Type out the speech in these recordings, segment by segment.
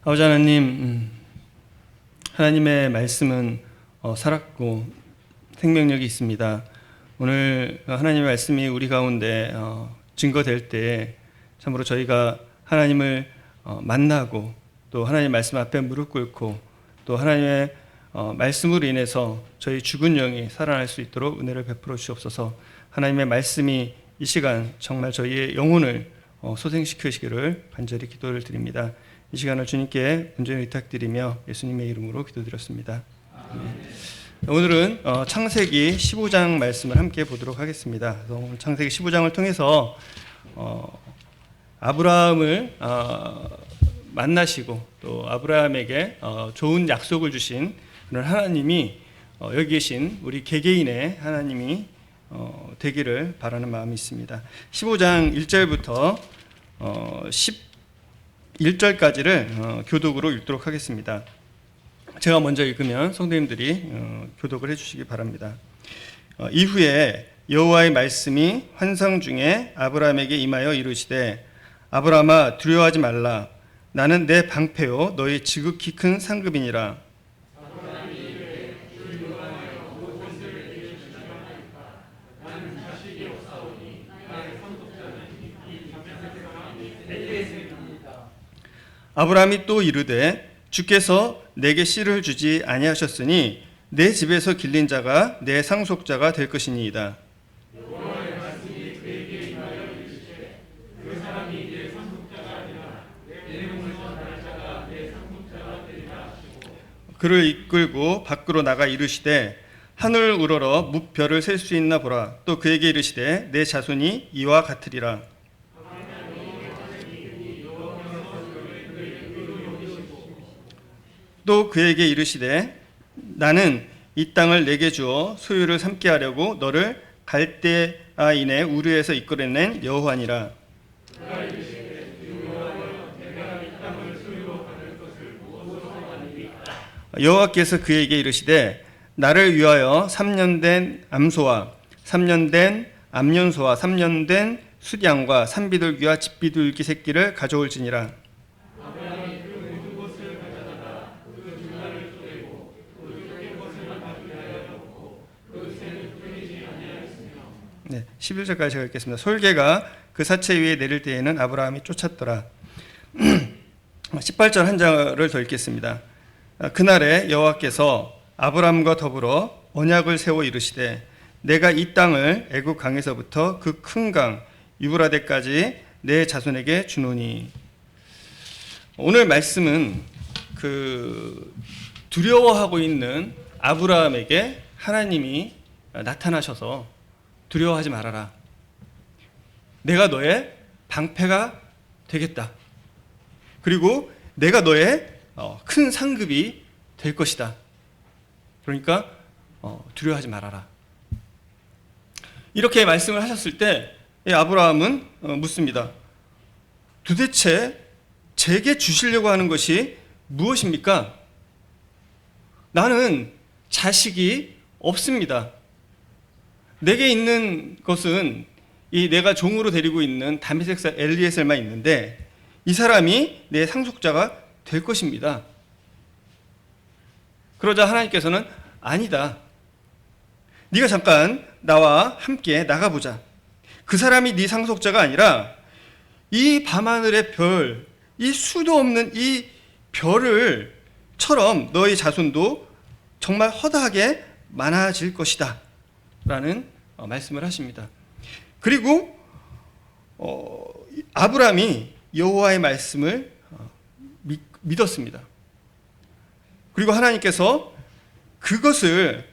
아버지 하나님, 하나님의 말씀은 살았고 생명력이 있습니다. 오늘 하나님의 말씀이 우리 가운데 증거될 때 참으로 저희가 하나님을 만나고 또 하나님의 말씀 앞에 무릎 꿇고 또 하나님의 말씀으로 인해서 저희 죽은 영이 살아날 수 있도록 은혜를 베풀어 주옵소서. 하나님의 말씀이 이 시간 정말 저희의 영혼을 소생시키시기를 간절히 기도를 드립니다. 이 시간을 주님께 온전히 의탁드리며 예수님의 이름으로 기도드렸습니다. 오늘은 창세기 15장 말씀을 함께 보도록 하겠습니다. 오늘 창세기 15장을 통해서 아브라함을 만나시고 또 아브라함에게 좋은 약속을 주신 그런 하나님이 여기 계신 우리 개개인의 하나님이 되기를 바라는 마음이 있습니다. 15장 1절부터 11절까지를 교독으로 읽도록 하겠습니다. 제가 먼저 읽으면 성도님들이 교독을 해주시기 바랍니다. 이후에 여호와의 말씀이 환상 중에 아브라함에게 임하여 이르시되 아브라함아 두려워하지 말라. 나는 내 방패요 너희 지극히 큰 상급이니라. 아브라함이 또 이르되 주께서 내게 씨를 주지 아니하셨으니 내 집에서 길린 자가 내 상속자가 될 것이니이다. 여호와의 말씀이 그에게 임하여 이르시되 그 사람이 내 상속자가 아니라 내 몸을 전할 자가 내 상속자가 되리라. 그를 이끌고 밖으로 나가 이르시되 하늘을 우러러 무별을 셀 수 있나 보라. 또 그에게 이르시되 내 자손이 이와 같으리라. 또 그에게 이르시되 나는 이 땅을 내게 주어 소유를 삼게 하려고 너를 갈대아인의 우르에서 이끌어낸 여호와니라. 여호와께서 그에게 이르시되 나를 위하여 3년 된 암소와 3년 된 암년소와 3년 된 숫양과 산비둘기와 집비둘기 새끼를 가져올지니라. 네, 11절까지 제가 읽겠습니다. 솔개가 그 사체 위에 내릴 때에는 아브라함이 쫓았더라. 18절 한 절을 더 읽겠습니다. 그날에 여호와께서 아브라함과 더불어 언약을 세워 이르시되 내가 이 땅을 애굽 강에서부터 그 큰 강 유브라데까지 내 자손에게 주노니. 오늘 말씀은 그 두려워하고 있는 아브라함에게 하나님이 나타나셔서 두려워하지 말아라. 내가 너의 방패가 되겠다. 그리고 내가 너의 큰 상급이 될 것이다. 그러니까 두려워하지 말아라. 이렇게 말씀을 하셨을 때 아브라함은 묻습니다. 도대체 제게 주시려고 하는 것이 무엇입니까? 나는 자식이 없습니다. 내게 있는 것은 이 내가 종으로 데리고 있는 다메섹 엘리에셀만 있는데 이 사람이 내 상속자가 될 것입니다. 그러자 하나님께서는 아니다. 네가 잠깐 나와 함께 나가보자. 그 사람이 네 상속자가 아니라 이 밤하늘의 별, 이 수도 없는 이 별을 처럼 너희 자손도 정말 허다하게 많아질 것이다 라는 말씀을 하십니다. 그리고 아브라함이 여호와의 말씀을 믿었습니다. 그리고 하나님께서 그것을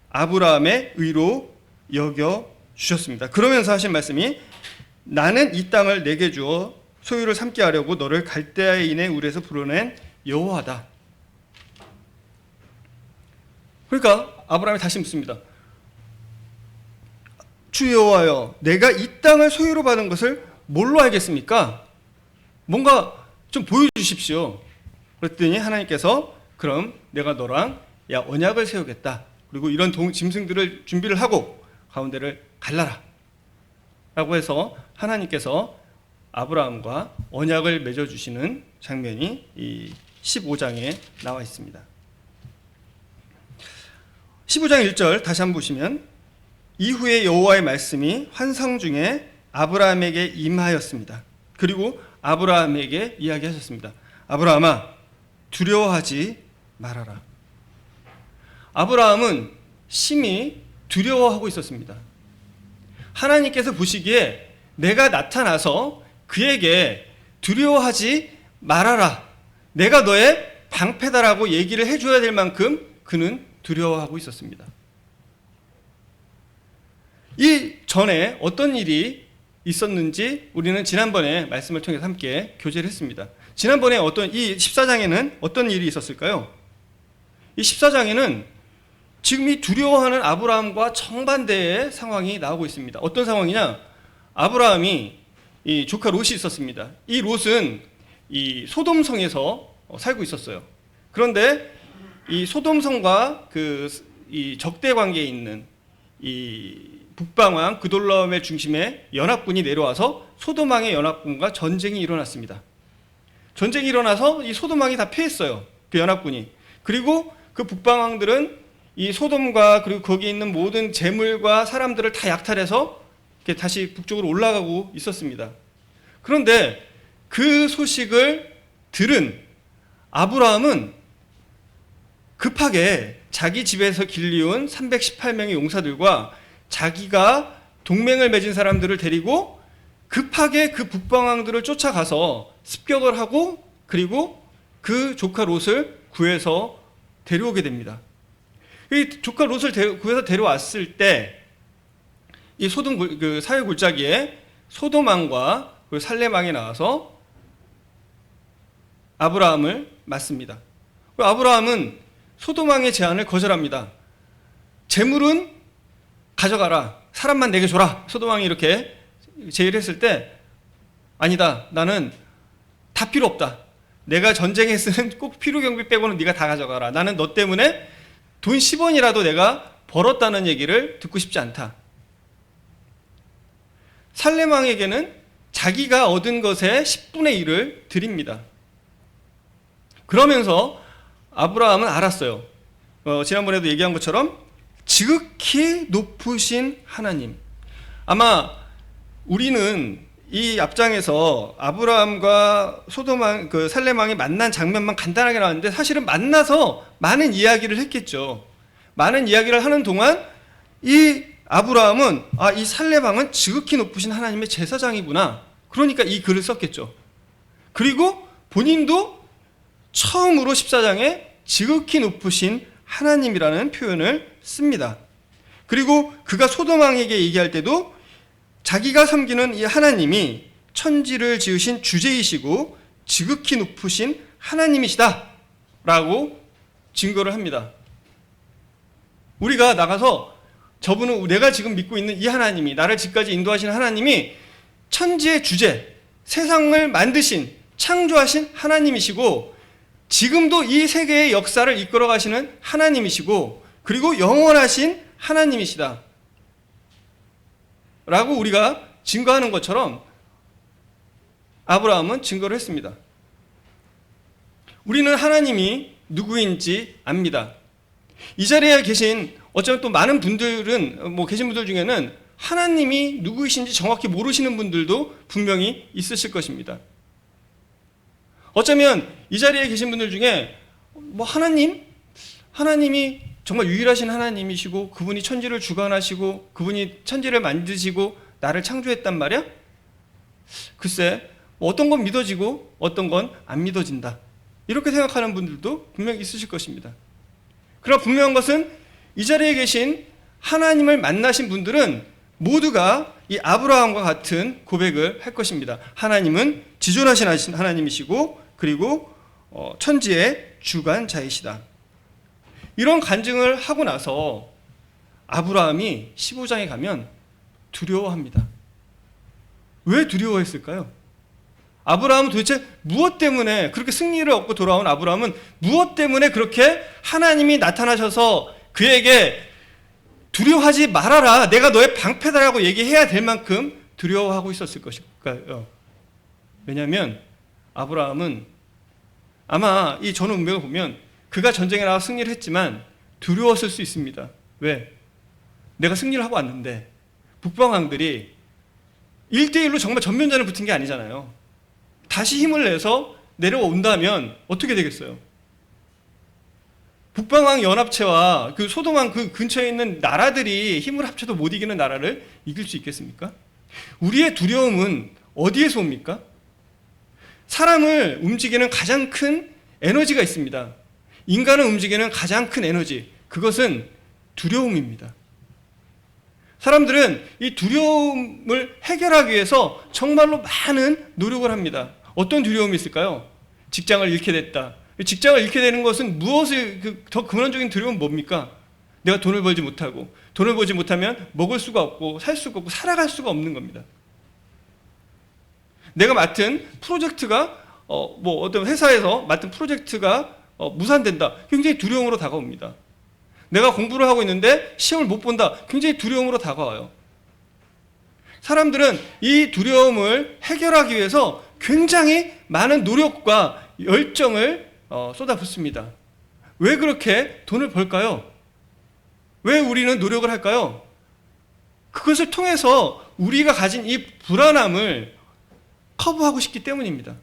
아브라함의 의로 여겨 주셨습니다. 그러면서 하신 말씀이 나는 이 땅을 내게 주어 소유를 삼게 하려고 너를 갈대아인의 우르에서 불러낸 여호와다. 그러니까 아브라함이 다시 묻습니다. 주 여호와여, 내가 이 땅을 소유로 받은 것을 뭘로 알겠습니까? 뭔가 좀 보여주십시오. 그랬더니 하나님께서 그럼 내가 너랑 언약을 세우겠다. 그리고 이런 짐승들을 준비를 하고 가운데를 갈라라. 라고 해서 하나님께서 아브라함과 언약을 맺어주시는 장면이 이 15장에 나와 있습니다. 15장 1절 다시 한번 보시면 이후에 여호와의 말씀이 환상 중에 아브라함에게 임하였습니다. 그리고 아브라함에게 이야기하셨습니다. 아브라함아, 두려워하지 말아라. 아브라함은 심히 두려워하고 있었습니다. 하나님께서 보시기에 내가 나타나서 그에게 두려워하지 말아라, 내가 너의 방패다라고 얘기를 해줘야 될 만큼 그는 두려워하고 있었습니다. 이 전에 어떤 일이 있었는지 우리는 지난번에 말씀을 통해서 함께 교제를 했습니다. 지난번에 이 14장에는 어떤 일이 있었을까요? 이 14장에는 지금 이 두려워하는 아브라함과 정반대의 상황이 나오고 있습니다. 어떤 상황이냐? 아브라함이 이 조카 롯이 있었습니다. 이 롯은 이 소돔성에서 살고 있었어요. 그런데 이 소돔성과 이 적대 관계에 있는 이 북방왕 그돌라움의 중심에 연합군이 내려와서 소돔왕의 연합군과 전쟁이 일어났습니다. 전쟁이 일어나서 이 소돔왕이 다 패했어요. 그 연합군이. 그리고 그 북방왕들은 이 소돔과 그리고 거기 있는 모든 재물과 사람들을 다 약탈해서 다시 북쪽으로 올라가고 있었습니다. 그런데 그 소식을 들은 아브라함은 급하게 자기 집에서 길리온 318명의 용사들과 자기가 동맹을 맺은 사람들을 데리고 급하게 그 북방왕들을 쫓아가서 습격을 하고 그리고 그 조카 롯을 구해서 데려오게 됩니다. 이 조카 롯을 구해서 데려왔을 때 이 소돔 그 사회 골짜기에 소돔왕과 그 살렘왕이 나와서 아브라함을 맞습니다. 아브라함은 소돔왕의 제안을 거절합니다. 재물은 가져가라, 사람만 내게 줘라. 소돔왕이 이렇게 제의를 했을 때 아니다, 나는 다 필요 없다. 내가 전쟁에 쓰는 꼭 필요 경비 빼고는 네가 다 가져가라. 나는 너 때문에 돈 10원이라도 내가 벌었다는 얘기를 듣고 싶지 않다. 살렘왕에게는 자기가 얻은 것의 10분의 1을 드립니다. 그러면서 아브라함은 알았어요. 지난번에도 얘기한 것처럼 지극히 높으신 하나님. 아마 우리는 이 앞장에서 아브라함과 소돔왕, 살렘왕이 만난 장면만 간단하게 나왔는데 사실은 만나서 많은 이야기를 했겠죠. 많은 이야기를 하는 동안 이 아브라함은 이 살렘왕은 지극히 높으신 하나님의 제사장이구나. 그러니까 이 글을 썼겠죠. 그리고 본인도 처음으로 14장에 지극히 높으신 하나님이라는 표현을 씁니다. 그리고 그가 소돔왕에게 얘기할 때도 자기가 섬기는 이 하나님이 천지를 지으신 주제이시고 지극히 높으신 하나님이시다 라고 증거를 합니다. 우리가 나가서 저분은 내가 지금 믿고 있는 이 하나님이, 나를 지금까지 인도하신 하나님이 천지의 주제, 세상을 만드신, 창조하신 하나님이시고 지금도 이 세계의 역사를 이끌어 가시는 하나님이시고 그리고 영원하신 하나님이시다 라고 우리가 증거하는 것처럼 아브라함은 증거를 했습니다. 우리는 하나님이 누구인지 압니다. 이 자리에 계신 어쩌면 또 많은 분들은 계신 분들 중에는 하나님이 누구이신지 정확히 모르시는 분들도 분명히 있으실 것입니다. 어쩌면 이 자리에 계신 분들 중에 하나님이 정말 유일하신 하나님이시고 그분이 천지를 주관하시고 그분이 천지를 만드시고 나를 창조했단 말이야? 글쎄, 어떤 건 믿어지고 어떤 건 안 믿어진다. 이렇게 생각하는 분들도 분명히 있으실 것입니다. 그러나 분명한 것은 이 자리에 계신 하나님을 만나신 분들은 모두가 이 아브라함과 같은 고백을 할 것입니다. 하나님은 지존하신 하나님이시고 그리고 천지의 주관자이시다. 이런 간증을 하고 나서 아브라함이 15장에 가면 두려워합니다. 왜 두려워했을까요? 아브라함은 도대체 무엇 때문에 그렇게 승리를 얻고 돌아온 아브라함은 무엇 때문에 그렇게 하나님이 나타나셔서 그에게 두려워하지 말아라, 내가 너의 방패다라고 얘기해야 될 만큼 두려워하고 있었을 것일까요? 왜냐하면 아브라함은 아마 이 전후 운명을 보면 그가 전쟁에 나가 승리를 했지만 두려웠을 수 있습니다. 왜? 내가 승리를 하고 왔는데 북방왕들이 1대1로 정말 전면전을 붙은 게 아니잖아요. 다시 힘을 내서 내려온다면 어떻게 되겠어요? 북방왕 연합체와 그 소돔왕 그 근처에 있는 나라들이 힘을 합쳐도 못 이기는 나라를 이길 수 있겠습니까? 우리의 두려움은 어디에서 옵니까? 사람을 움직이는 가장 큰 에너지가 있습니다. 인간을 움직이는 가장 큰 에너지, 그것은 두려움입니다. 사람들은 이 두려움을 해결하기 위해서 정말로 많은 노력을 합니다. 어떤 두려움이 있을까요? 직장을 잃게 됐다. 직장을 잃게 되는 것은 무엇을 더 근원적인 두려움은 뭡니까? 내가 돈을 벌지 못하고, 돈을 벌지 못하면 먹을 수가 없고 살 수가 없고 살아갈 수가 없는 겁니다. 내가 맡은 프로젝트가 어떤 회사에서 맡은 프로젝트가 무산된다. 굉장히 두려움으로 다가옵니다. 내가 공부를 하고 있는데 시험을 못 본다. 굉장히 두려움으로 다가와요. 사람들은 이 두려움을 해결하기 위해서 굉장히 많은 노력과 열정을 쏟아붓습니다. 왜 그렇게 돈을 벌까요? 왜 우리는 노력을 할까요? 그것을 통해서 우리가 가진 이 불안함을 커버하고 싶기 때문입니다.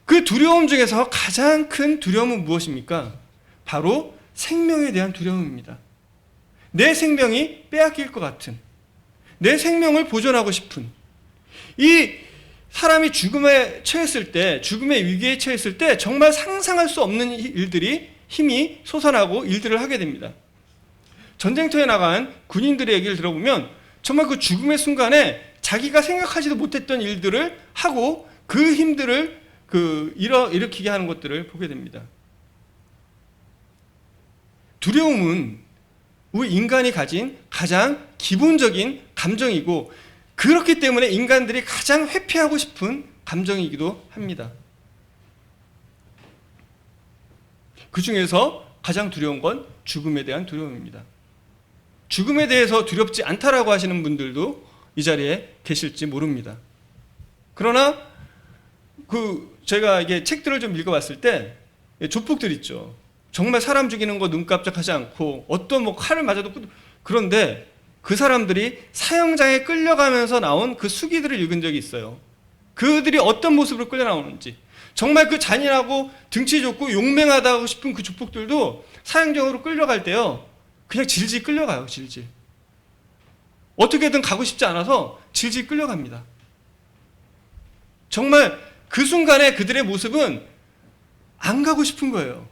그 두려움 중에서 가장 큰 두려움은 무엇입니까? 바로 생명에 대한 두려움입니다. 내 생명이 빼앗길 것 같은, 내 생명을 보존하고 싶은, 이 사람이 죽음에 처했을 때, 죽음의 위기에 처했을 때 정말 상상할 수 없는 일들이 힘이 솟아나고 일들을 하게 됩니다. 전쟁터에 나간 군인들의 얘기를 들어보면 정말 그 죽음의 순간에 자기가 생각하지도 못했던 일들을 하고 그 힘들을 일으키게 하는 것들을 보게 됩니다. 두려움은 우리 인간이 가진 가장 기본적인 감정이고, 그렇기 때문에 인간들이 가장 회피하고 싶은 감정이기도 합니다. 그 중에서 가장 두려운 건 죽음에 대한 두려움입니다. 죽음에 대해서 두렵지 않다라고 하시는 분들도 이 자리에 계실지 모릅니다. 그러나 제가 이게 책들을 좀 읽어봤을 때 조폭들 있죠. 정말 사람 죽이는 거 눈 깜짝하지 않고 어떤 칼을 맞아도, 그런데 그 사람들이 사형장에 끌려가면서 나온 그 수기들을 읽은 적이 있어요. 그들이 어떤 모습으로 끌려 나오는지. 정말 그 잔인하고 등치 좋고 용맹하다고 싶은 그 조폭들도 사형장으로 끌려갈 때요, 그냥 질질 끌려가요. 질질. 어떻게든 가고 싶지 않아서 질질 끌려갑니다. 정말 그 순간에 그들의 모습은 안 가고 싶은 거예요.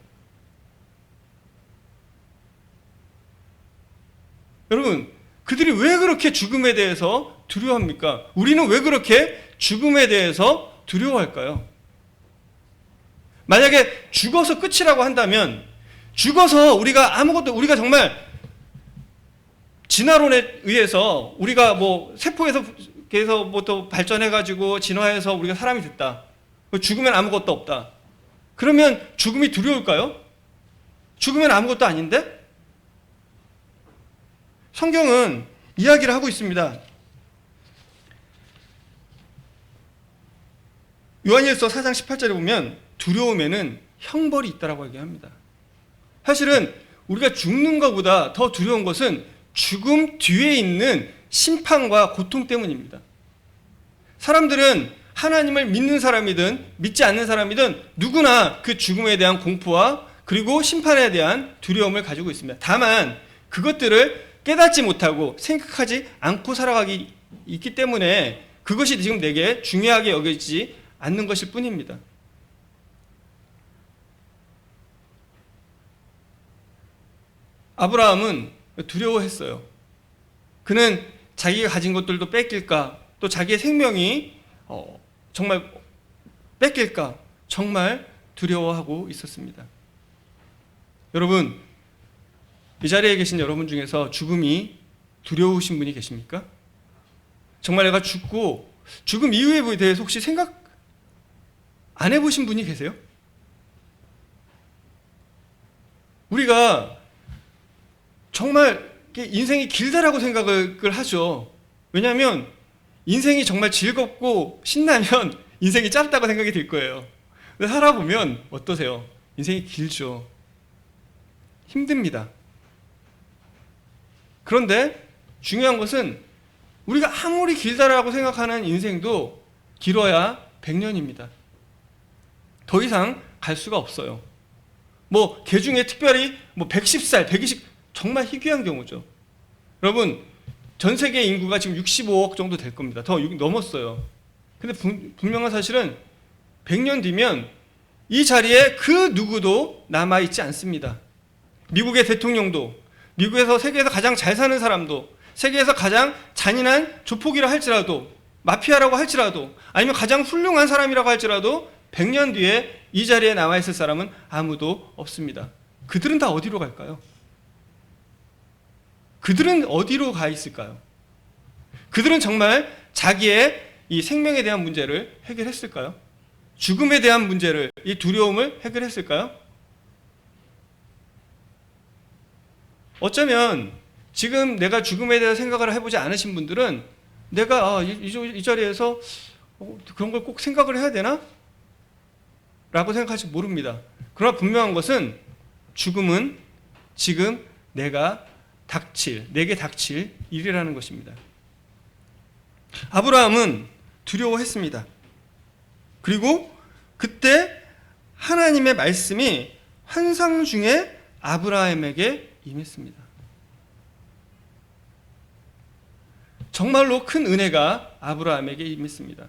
여러분, 그들이 왜 그렇게 죽음에 대해서 두려워합니까? 우리는 왜 그렇게 죽음에 대해서 두려워할까요? 만약에 죽어서 끝이라고 한다면, 죽어서 우리가 정말 진화론에 의해서 우리가 세포에서부터 발전해가지고 진화해서 우리가 사람이 됐다. 죽으면 아무것도 없다. 그러면 죽음이 두려울까요? 죽으면 아무것도 아닌데? 성경은 이야기를 하고 있습니다. 요한일서 4장 18절에 보면 두려움에는 형벌이 있다라고 얘기합니다. 사실은 우리가 죽는 것보다 더 두려운 것은 죽음 뒤에 있는 심판과 고통 때문입니다. 사람들은 하나님을 믿는 사람이든 믿지 않는 사람이든 누구나 그 죽음에 대한 공포와 그리고 심판에 대한 두려움을 가지고 있습니다. 다만 그것들을 깨닫지 못하고 생각하지 않고 살아가기 있기 때문에 그것이 지금 내게 중요하게 여겨지지 않는 것일 뿐입니다. 아브라함은 두려워했어요. 그는 자기가 가진 것들도 뺏길까, 또 자기의 생명이 정말 뺏길까 정말 두려워하고 있었습니다. 여러분, 이 자리에 계신 여러분 중에서 죽음이 두려우신 분이 계십니까? 정말 내가 죽고 죽음 이후에 대해서 혹시 생각 안 해보신 분이 계세요? 우리가 정말 인생이 길다라고 생각을 하죠. 왜냐하면 인생이 정말 즐겁고 신나면 인생이 짧다고 생각이 들 거예요. 근데 살아보면 어떠세요? 인생이 길죠. 힘듭니다. 그런데 중요한 것은 우리가 아무리 길다라고 생각하는 인생도 길어야 100년입니다. 더 이상 갈 수가 없어요. 개 중에 특별히 110살, 120, 정말 희귀한 경우죠. 여러분, 전 세계 인구가 지금 65억 정도 될 겁니다. 더 넘었어요. 근데 분명한 사실은 100년 뒤면 이 자리에 그 누구도 남아있지 않습니다. 미국의 대통령도, 미국에서 세계에서 가장 잘 사는 사람도, 세계에서 가장 잔인한 조폭이라 할지라도, 마피아라고 할지라도, 아니면 가장 훌륭한 사람이라고 할지라도 100년 뒤에 이 자리에 남아있을 사람은 아무도 없습니다. 그들은 다 어디로 갈까요? 그들은 어디로 가 있을까요? 그들은 정말 자기의 이 생명에 대한 문제를 해결했을까요? 죽음에 대한 문제를, 이 두려움을 해결했을까요? 어쩌면 지금 내가 죽음에 대해 생각을 해보지 않으신 분들은 내가 이 자리에서 그런 걸 꼭 생각을 해야 되나? 라고 생각할지 모릅니다. 그러나 분명한 것은 죽음은 지금 내게 닥칠 일이라는 것입니다. 아브라함은 두려워했습니다. 그리고 그때 하나님의 말씀이 환상 중에 아브라함에게 임했습니다. 정말로 큰 은혜가 아브라함에게 임했습니다.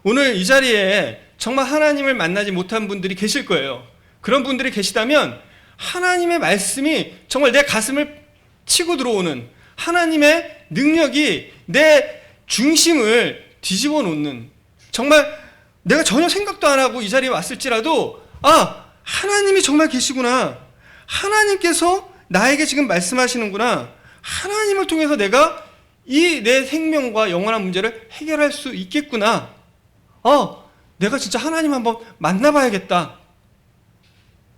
오늘 이 자리에 정말 하나님을 만나지 못한 분들이 계실 거예요. 그런 분들이 계시다면 하나님의 말씀이 정말 내 가슴을 치고 들어오는, 하나님의 능력이 내 중심을 뒤집어 놓는, 정말 내가 전혀 생각도 안 하고 이 자리에 왔을지라도 하나님이 정말 계시구나, 하나님께서 나에게 지금 말씀하시는구나, 하나님을 통해서 내가 이 내 생명과 영원한 문제를 해결할 수 있겠구나, 내가 진짜 하나님 한번 만나봐야겠다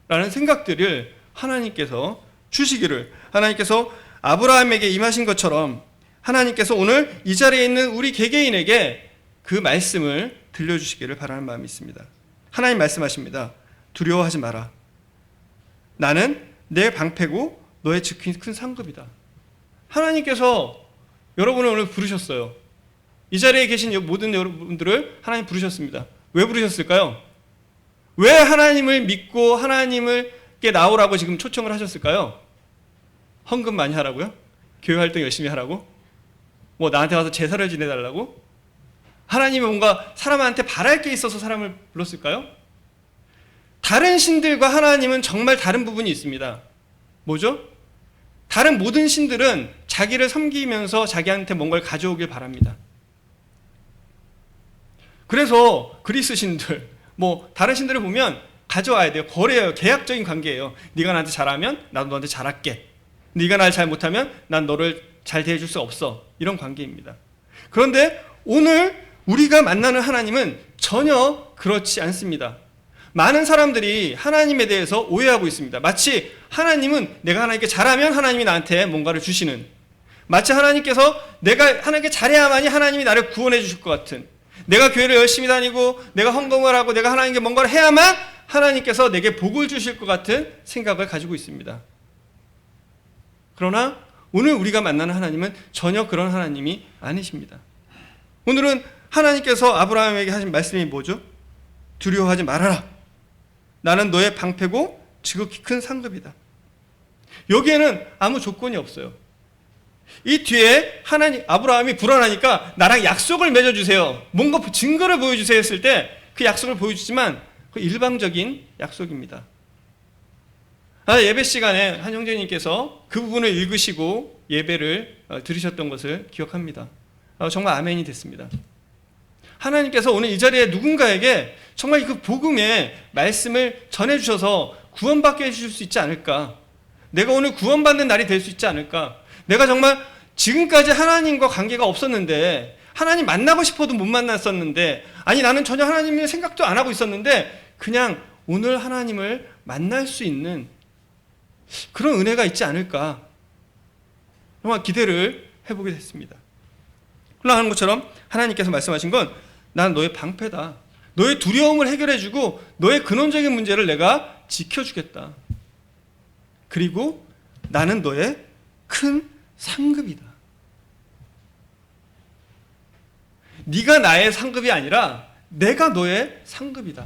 라는 생각들을 하나님께서 주시기를, 하나님께서 아브라함에게 임하신 것처럼 하나님께서 오늘 이 자리에 있는 우리 개개인에게 그 말씀을 들려주시기를 바라는 마음이 있습니다. 하나님 말씀하십니다. 두려워하지 마라. 나는 내 방패고 너의 지킨 큰 상급이다. 하나님께서 여러분을 오늘 부르셨어요. 이 자리에 계신 모든 여러분들을 하나님 부르셨습니다. 왜 부르셨을까요? 왜 하나님을 믿고 하나님께 나오라고 지금 초청을 하셨을까요? 헌금 많이 하라고요? 교회 활동 열심히 하라고? 나한테 와서 제사를 지내달라고? 하나님이 뭔가 사람한테 바랄 게 있어서 사람을 불렀을까요? 다른 신들과 하나님은 정말 다른 부분이 있습니다. 뭐죠? 다른 모든 신들은 자기를 섬기면서 자기한테 뭔가를 가져오길 바랍니다. 그래서 그리스 신들, 다른 신들을 보면 가져와야 돼요. 거래예요. 계약적인 관계예요. 네가 나한테 잘하면 나도 너한테 잘할게. 네가 날 잘 못하면 난 너를 잘 대해줄 수 없어. 이런 관계입니다. 그런데 오늘 우리가 만나는 하나님은 전혀 그렇지 않습니다. 많은 사람들이 하나님에 대해서 오해하고 있습니다. 마치 하나님은 내가 하나님께 잘하면 하나님이 나한테 뭔가를 주시는, 마치 하나님께서 내가 하나님께 잘해야만이 하나님이 나를 구원해 주실 것 같은, 내가 교회를 열심히 다니고 내가 헌금을 하고 내가 하나님께 뭔가를 해야만 하나님께서 내게 복을 주실 것 같은 생각을 가지고 있습니다. 그러나 오늘 우리가 만나는 하나님은 전혀 그런 하나님이 아니십니다. 오늘은 하나님께서 아브라함에게 하신 말씀이 뭐죠? 두려워하지 말아라. 나는 너의 방패고 지극히 큰 상급이다. 여기에는 아무 조건이 없어요. 이 뒤에 아브라함이 불안하니까 나랑 약속을 맺어주세요, 뭔가 증거를 보여주세요 했을 때 그 약속을 보여주지만 그 일방적인 약속입니다. 예배 시간에 한 형제님께서 그 부분을 읽으시고 예배를 들으셨던 것을 기억합니다. 정말 아멘이 됐습니다. 하나님께서 오늘 이 자리에 누군가에게 정말 그 복음의 말씀을 전해주셔서 구원받게 해주실 수 있지 않을까, 내가 오늘 구원받는 날이 될 수 있지 않을까, 내가 정말 지금까지 하나님과 관계가 없었는데, 하나님 만나고 싶어도 못 만났었는데, 아니 나는 전혀 하나님의 생각도 안 하고 있었는데 그냥 오늘 하나님을 만날 수 있는 그런 은혜가 있지 않을까, 정말 기대를 해보게 됐습니다. 흘러가는 것처럼 하나님께서 말씀하신 건 난 너의 방패다. 너의 두려움을 해결해주고 너의 근원적인 문제를 내가 지켜주겠다. 그리고 나는 너의 큰 상급이다. 네가 나의 상급이 아니라 내가 너의 상급이다.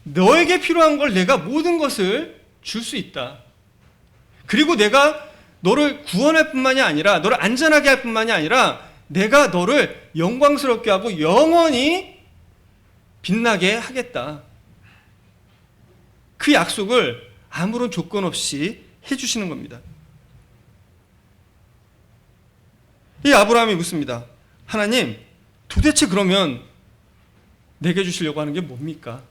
너에게 필요한 걸 내가 모든 것을 줄 수 있다. 그리고 내가 너를 구원할 뿐만이 아니라 너를 안전하게 할 뿐만이 아니라 내가 너를 영광스럽게 하고 영원히 빛나게 하겠다. 그 약속을 아무런 조건 없이 해주시는 겁니다. 이 아브라함이 묻습니다. 하나님, 도대체 그러면 내게 주시려고 하는 게 뭡니까?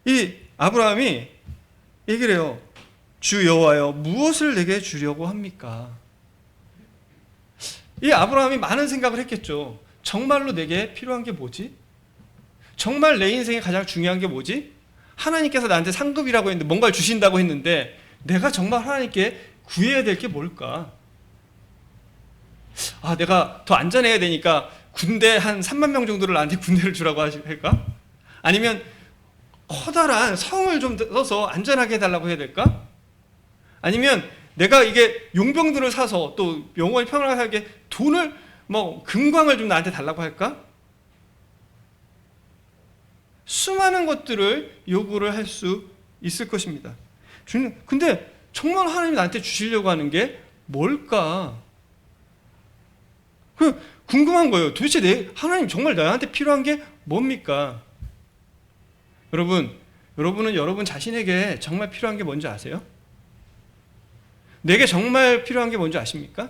이 아브라함이 얘기를 해요. 주 여호와여, 무엇을 내게 주려고 합니까? 이 아브라함이 많은 생각을 했겠죠. 정말로 내게 필요한 게 뭐지? 정말 내 인생에 가장 중요한 게 뭐지? 하나님께서 나한테 상급이라고 했는데 뭔가를 주신다고 했는데 내가 정말 하나님께 구해야 될 게 뭘까? 내가 더 안전해야 되니까 군대 한 3만 명 정도를 나한테 군대를 주라고 할까? 아니면 커다란 성을 좀 써서 안전하게 해달라고 해야 될까? 아니면 내가 이게 용병들을 사서 또 영원히 평안하게 살게 돈을 금광을 좀 나한테 달라고 할까? 수많은 것들을 요구를 할 수 있을 것입니다. 주님, 근데 정말 하나님이 나한테 주시려고 하는 게 뭘까? 궁금한 거예요. 도대체 하나님 정말 나한테 필요한 게 뭡니까? 여러분은 여러분 자신에게 정말 필요한 게 뭔지 아세요? 내게 정말 필요한 게 뭔지 아십니까?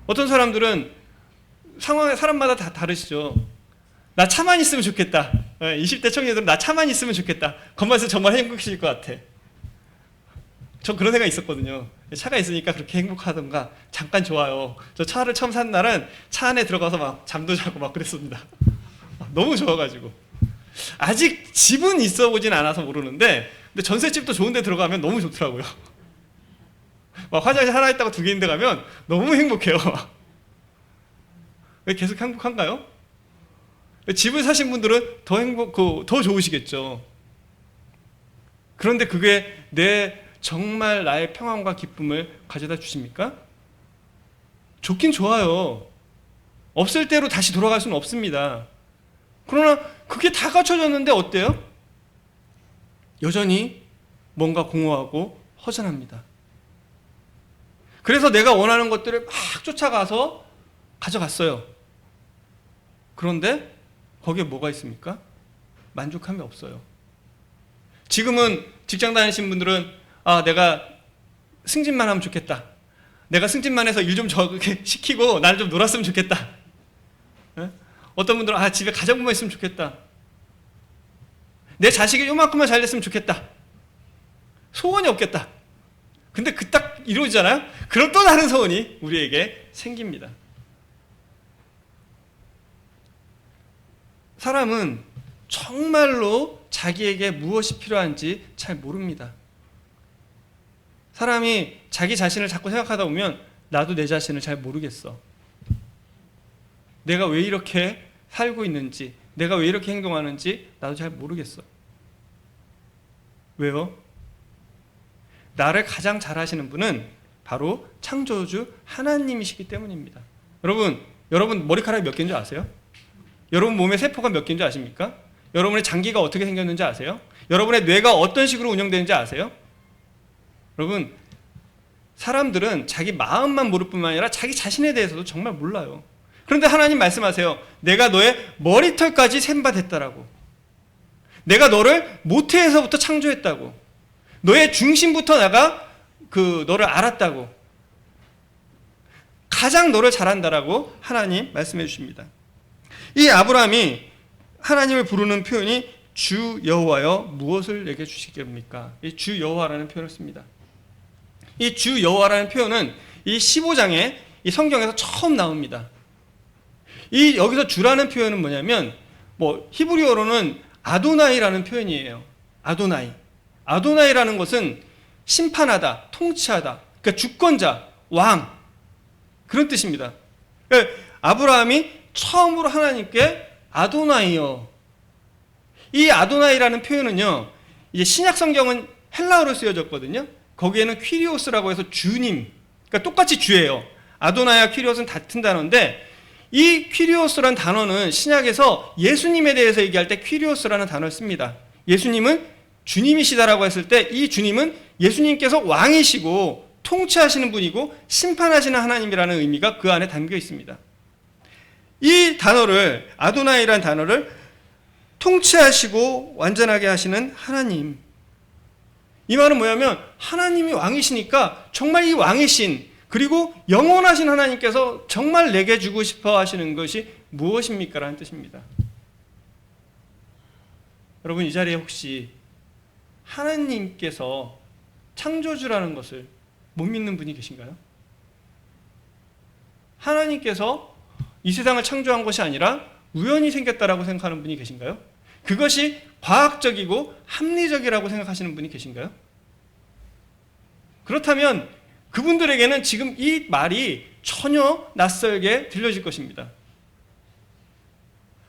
어떤 사람들은 사람마다 다 다르시죠. 나 차만 있으면 좋겠다. 20대 청년들은 나 차만 있으면 좋겠다. 겉만 있으면 정말 행복해질 것 같아. 전 그런 생각이 있었거든요. 차가 있으니까 그렇게 행복하던가 잠깐 좋아요. 저 차를 처음 산 날은 차 안에 들어가서 막 잠도 자고 막 그랬습니다. 너무 좋아가지고. 아직 집은 있어 보진 않아서 모르는데 근데 전셋집도 좋은 데 들어가면 너무 좋더라고요. 막 화장실 하나 있다가 2개 있는 데 가면 너무 행복해요. 왜 계속 행복한가요? 집을 사신 분들은 더 좋으시겠죠. 그런데 그게 정말 나의 평안과 기쁨을 가져다 주십니까? 좋긴 좋아요. 없을 때로 다시 돌아갈 수는 없습니다. 그러나 그게 다 갖춰졌는데 어때요? 여전히 뭔가 공허하고 허전합니다. 그래서 내가 원하는 것들을 막 쫓아가서 가져갔어요. 그런데 거기에 뭐가 있습니까? 만족함이 없어요. 지금은 직장 다니신 분들은 내가 승진만 하면 좋겠다. 내가 승진만 해서 일 좀 적게 시키고 나는 좀 놀았으면 좋겠다. 어떤 분들은 집에 가정부만 있으면 좋겠다. 내 자식이 요만큼만 잘 됐으면 좋겠다. 소원이 없겠다. 근데 그 딱 이루어지잖아요? 그럼 또 다른 소원이 우리에게 생깁니다. 사람은 정말로 자기에게 무엇이 필요한지 잘 모릅니다. 사람이 자기 자신을 자꾸 생각하다 보면 나도 내 자신을 잘 모르겠어. 내가 왜 이렇게 살고 있는지, 내가 왜 이렇게 행동하는지 나도 잘 모르겠어. 왜요? 나를 가장 잘 아시는 분은 바로 창조주 하나님이시기 때문입니다. 여러분 머리카락이 몇 개인 줄 아세요? 여러분 몸의 세포가 몇 개인 줄 아십니까? 여러분의 장기가 어떻게 생겼는지 아세요? 여러분의 뇌가 어떤 식으로 운영되는지 아세요? 여러분, 사람들은 자기 마음만 모를 뿐만 아니라 자기 자신에 대해서도 정말 몰라요. 그런데 하나님 말씀하세요. 내가 너의 머리털까지 셈바 됐다라고. 내가 너를 모태에서부터 창조했다고. 너의 중심부터 내가 너를 알았다고. 가장 너를 잘한다라고 하나님 말씀해 주십니다. 이 아브라함이 하나님을 부르는 표현이 주 여호와여 무엇을 내게 주시겠습니까? 이 주 여호와라는 표현을 씁니다. 이 주 여호와라는 표현은 이 15장에 이 성경에서 처음 나옵니다. 여기서 주라는 표현은 뭐냐면 히브리어로는 아도나이라는 표현이에요. 아도나이라는 것은 심판하다, 통치하다, 그러니까 주권자, 왕 그런 뜻입니다. 그러니까 아브라함이 처음으로 하나님께 아도나이여, 이 아도나이라는 표현은요, 이제 신약 성경은 헬라어로 쓰여졌거든요. 거기에는 퀴리오스라고 해서 주님, 그러니까 똑같이 주예요. 아도나이와 퀴리오스는 같은 단어인데, 이 퀴리오스라는 단어는 신약에서 예수님에 대해서 얘기할 때 퀴리오스라는 단어를 씁니다. 예수님은 주님이시다라고 했을 때 이 주님은 예수님께서 왕이시고 통치하시는 분이고 심판하시는 하나님이라는 의미가 그 안에 담겨 있습니다. 이 단어를, 아도나이라는 단어를 통치하시고 완전하게 하시는 하나님, 이 말은 뭐냐면 하나님이 왕이시니까 정말 이 왕이신, 그리고 영원하신 하나님께서 정말 내게 주고 싶어 하시는 것이 무엇입니까? 라는 뜻입니다. 여러분, 이 자리에 혹시 하나님께서 창조주라는 것을 못 믿는 분이 계신가요? 하나님께서 이 세상을 창조한 것이 아니라 우연히 생겼다라고 생각하는 분이 계신가요? 그것이 과학적이고 합리적이라고 생각하시는 분이 계신가요? 그렇다면 그분들에게는 지금 이 말이 전혀 낯설게 들려질 것입니다.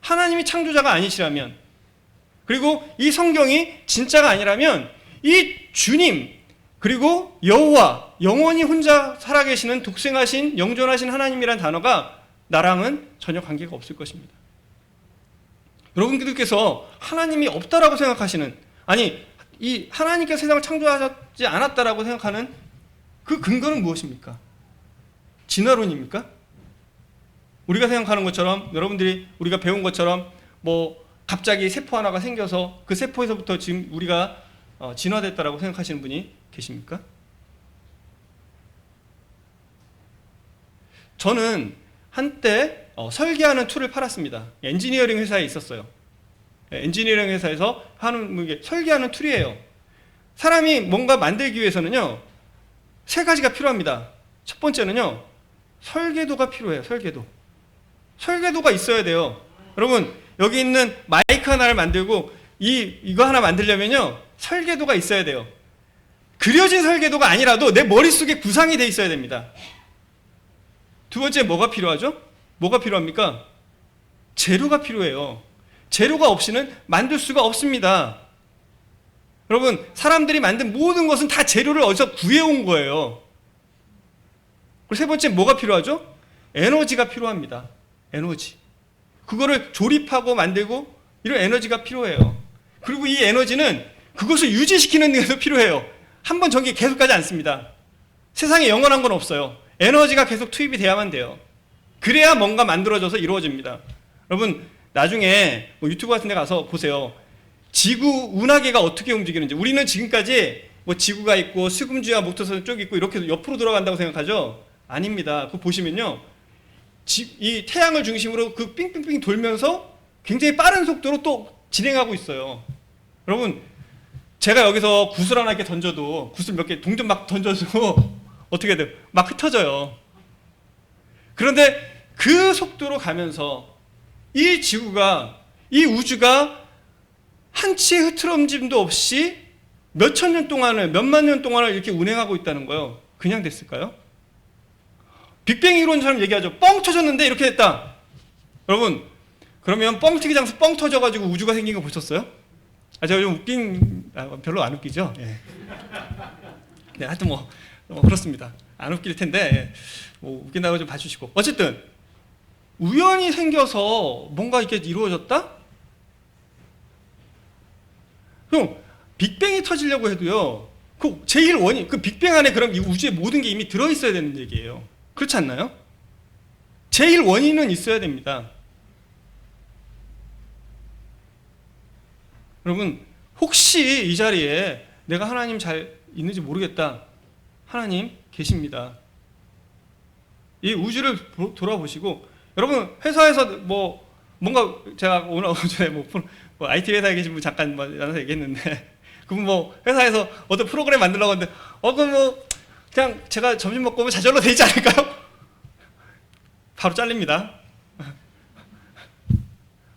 하나님이 창조자가 아니시라면, 그리고 이 성경이 진짜가 아니라면 이 주님, 그리고 여호와, 영원히 혼자 살아계시는 독생하신 영존하신 하나님이란 단어가 나랑은 전혀 관계가 없을 것입니다. 여러분들께서 하나님이 없다라고 생각하시는, 아니 이 하나님께서 세상을 창조하지 않았다라고 생각하는 그 근거는 무엇입니까? 진화론입니까? 우리가 생각하는 것처럼, 여러분들이 우리가 배운 것처럼 뭐 갑자기 세포 하나가 생겨서 그 세포에서부터 지금 우리가 진화됐다라고 생각하시는 분이 계십니까? 저는 한때 설계하는 툴을 팔았습니다. 엔지니어링 회사에 있었어요. 엔지니어링 회사에서 하는 설계하는 툴이에요. 사람이 뭔가 만들기 위해서는요, 세 가지가 필요합니다. 첫 번째는요, 설계도가 필요해요. 설계도가 있어야 돼요. 여러분, 여기 있는 마이크 하나를 만들고 이거 하나 만들려면요, 설계도가 있어야 돼요. 그려진 설계도가 아니라도 내 머릿속에 구상이 돼 있어야 됩니다. 두 번째, 뭐가 필요하죠? 뭐가 필요합니까? 재료가 필요해요. 재료가 없이는 만들 수가 없습니다. 여러분, 사람들이 만든 모든 것은 다 재료를 어디서 구해온 거예요. 그리고 세 번째, 뭐가 필요하죠? 에너지가 필요합니다. 에너지. 그거를 조립하고 만들고 이런 에너지가 필요해요. 그리고 이 에너지는 그것을 유지시키는 데도 필요해요. 한 번 전기 계속 가지 않습니다. 세상에 영원한 건 없어요. 에너지가 계속 투입이 돼야만 돼요. 그래야 뭔가 만들어져서 이루어집니다. 여러분, 나중에 뭐 유튜브 같은 데 가서 보세요. 지구 운하계가 어떻게 움직이는지. 우리는 지금까지 뭐 지구가 있고 수금주와 목토선 쪽이 있고 이렇게 옆으로 돌아간다고 생각하죠? 아닙니다. 그거 보시면요, 이 태양을 중심으로 그 삥삥삥 돌면서 굉장히 빠른 속도로 또 진행하고 있어요. 여러분, 제가 여기서 구슬 하나 이렇게 던져도, 구슬 몇 개 동전 막 던져도 어떻게 돼요? 막 흩어져요. 그런데 그 속도로 가면서 이 지구가, 이 우주가 한치의 흐트러짐도 없이 몇천 년 동안을, 몇만 년 동안을 이렇게 운행하고 있다는 거예요. 그냥 됐을까요? 빅뱅 이론처럼 얘기하죠. 뻥 터졌는데 이렇게 됐다. 여러분, 그러면 뻥튀기 장소 뻥 터져가지고 우주가 생긴 거 보셨어요? 제가 좀 별로 안 웃기죠? 예. 네, 하여튼 그렇습니다. 안 웃길 텐데, 뭐 웃긴다고 좀 봐주시고. 어쨌든, 우연히 생겨서 뭔가 이렇게 이루어졌다? 그럼, 빅뱅이 터지려고 해도요, 그 제일 원인, 그 빅뱅 안에 그럼 이 우주의 모든 게 이미 들어있어야 되는 얘기예요. 그렇지 않나요? 제일 원인은 있어야 됩니다. 여러분, 혹시 이 자리에 내가 하나님 잘 있는지 모르겠다. 하나님 계십니다. 이 우주를 돌아보시고, 여러분 회사에서 뭔가 제가 오늘 어제 뭐 IT 회사에 계신 분 잠깐 나눠서 얘기했는데, 그분 회사에서 어떤 프로그램 만들려고 하는데, 그럼 그냥 제가 점심 먹고 오면 자절로 되지 않을까요? 바로 잘립니다.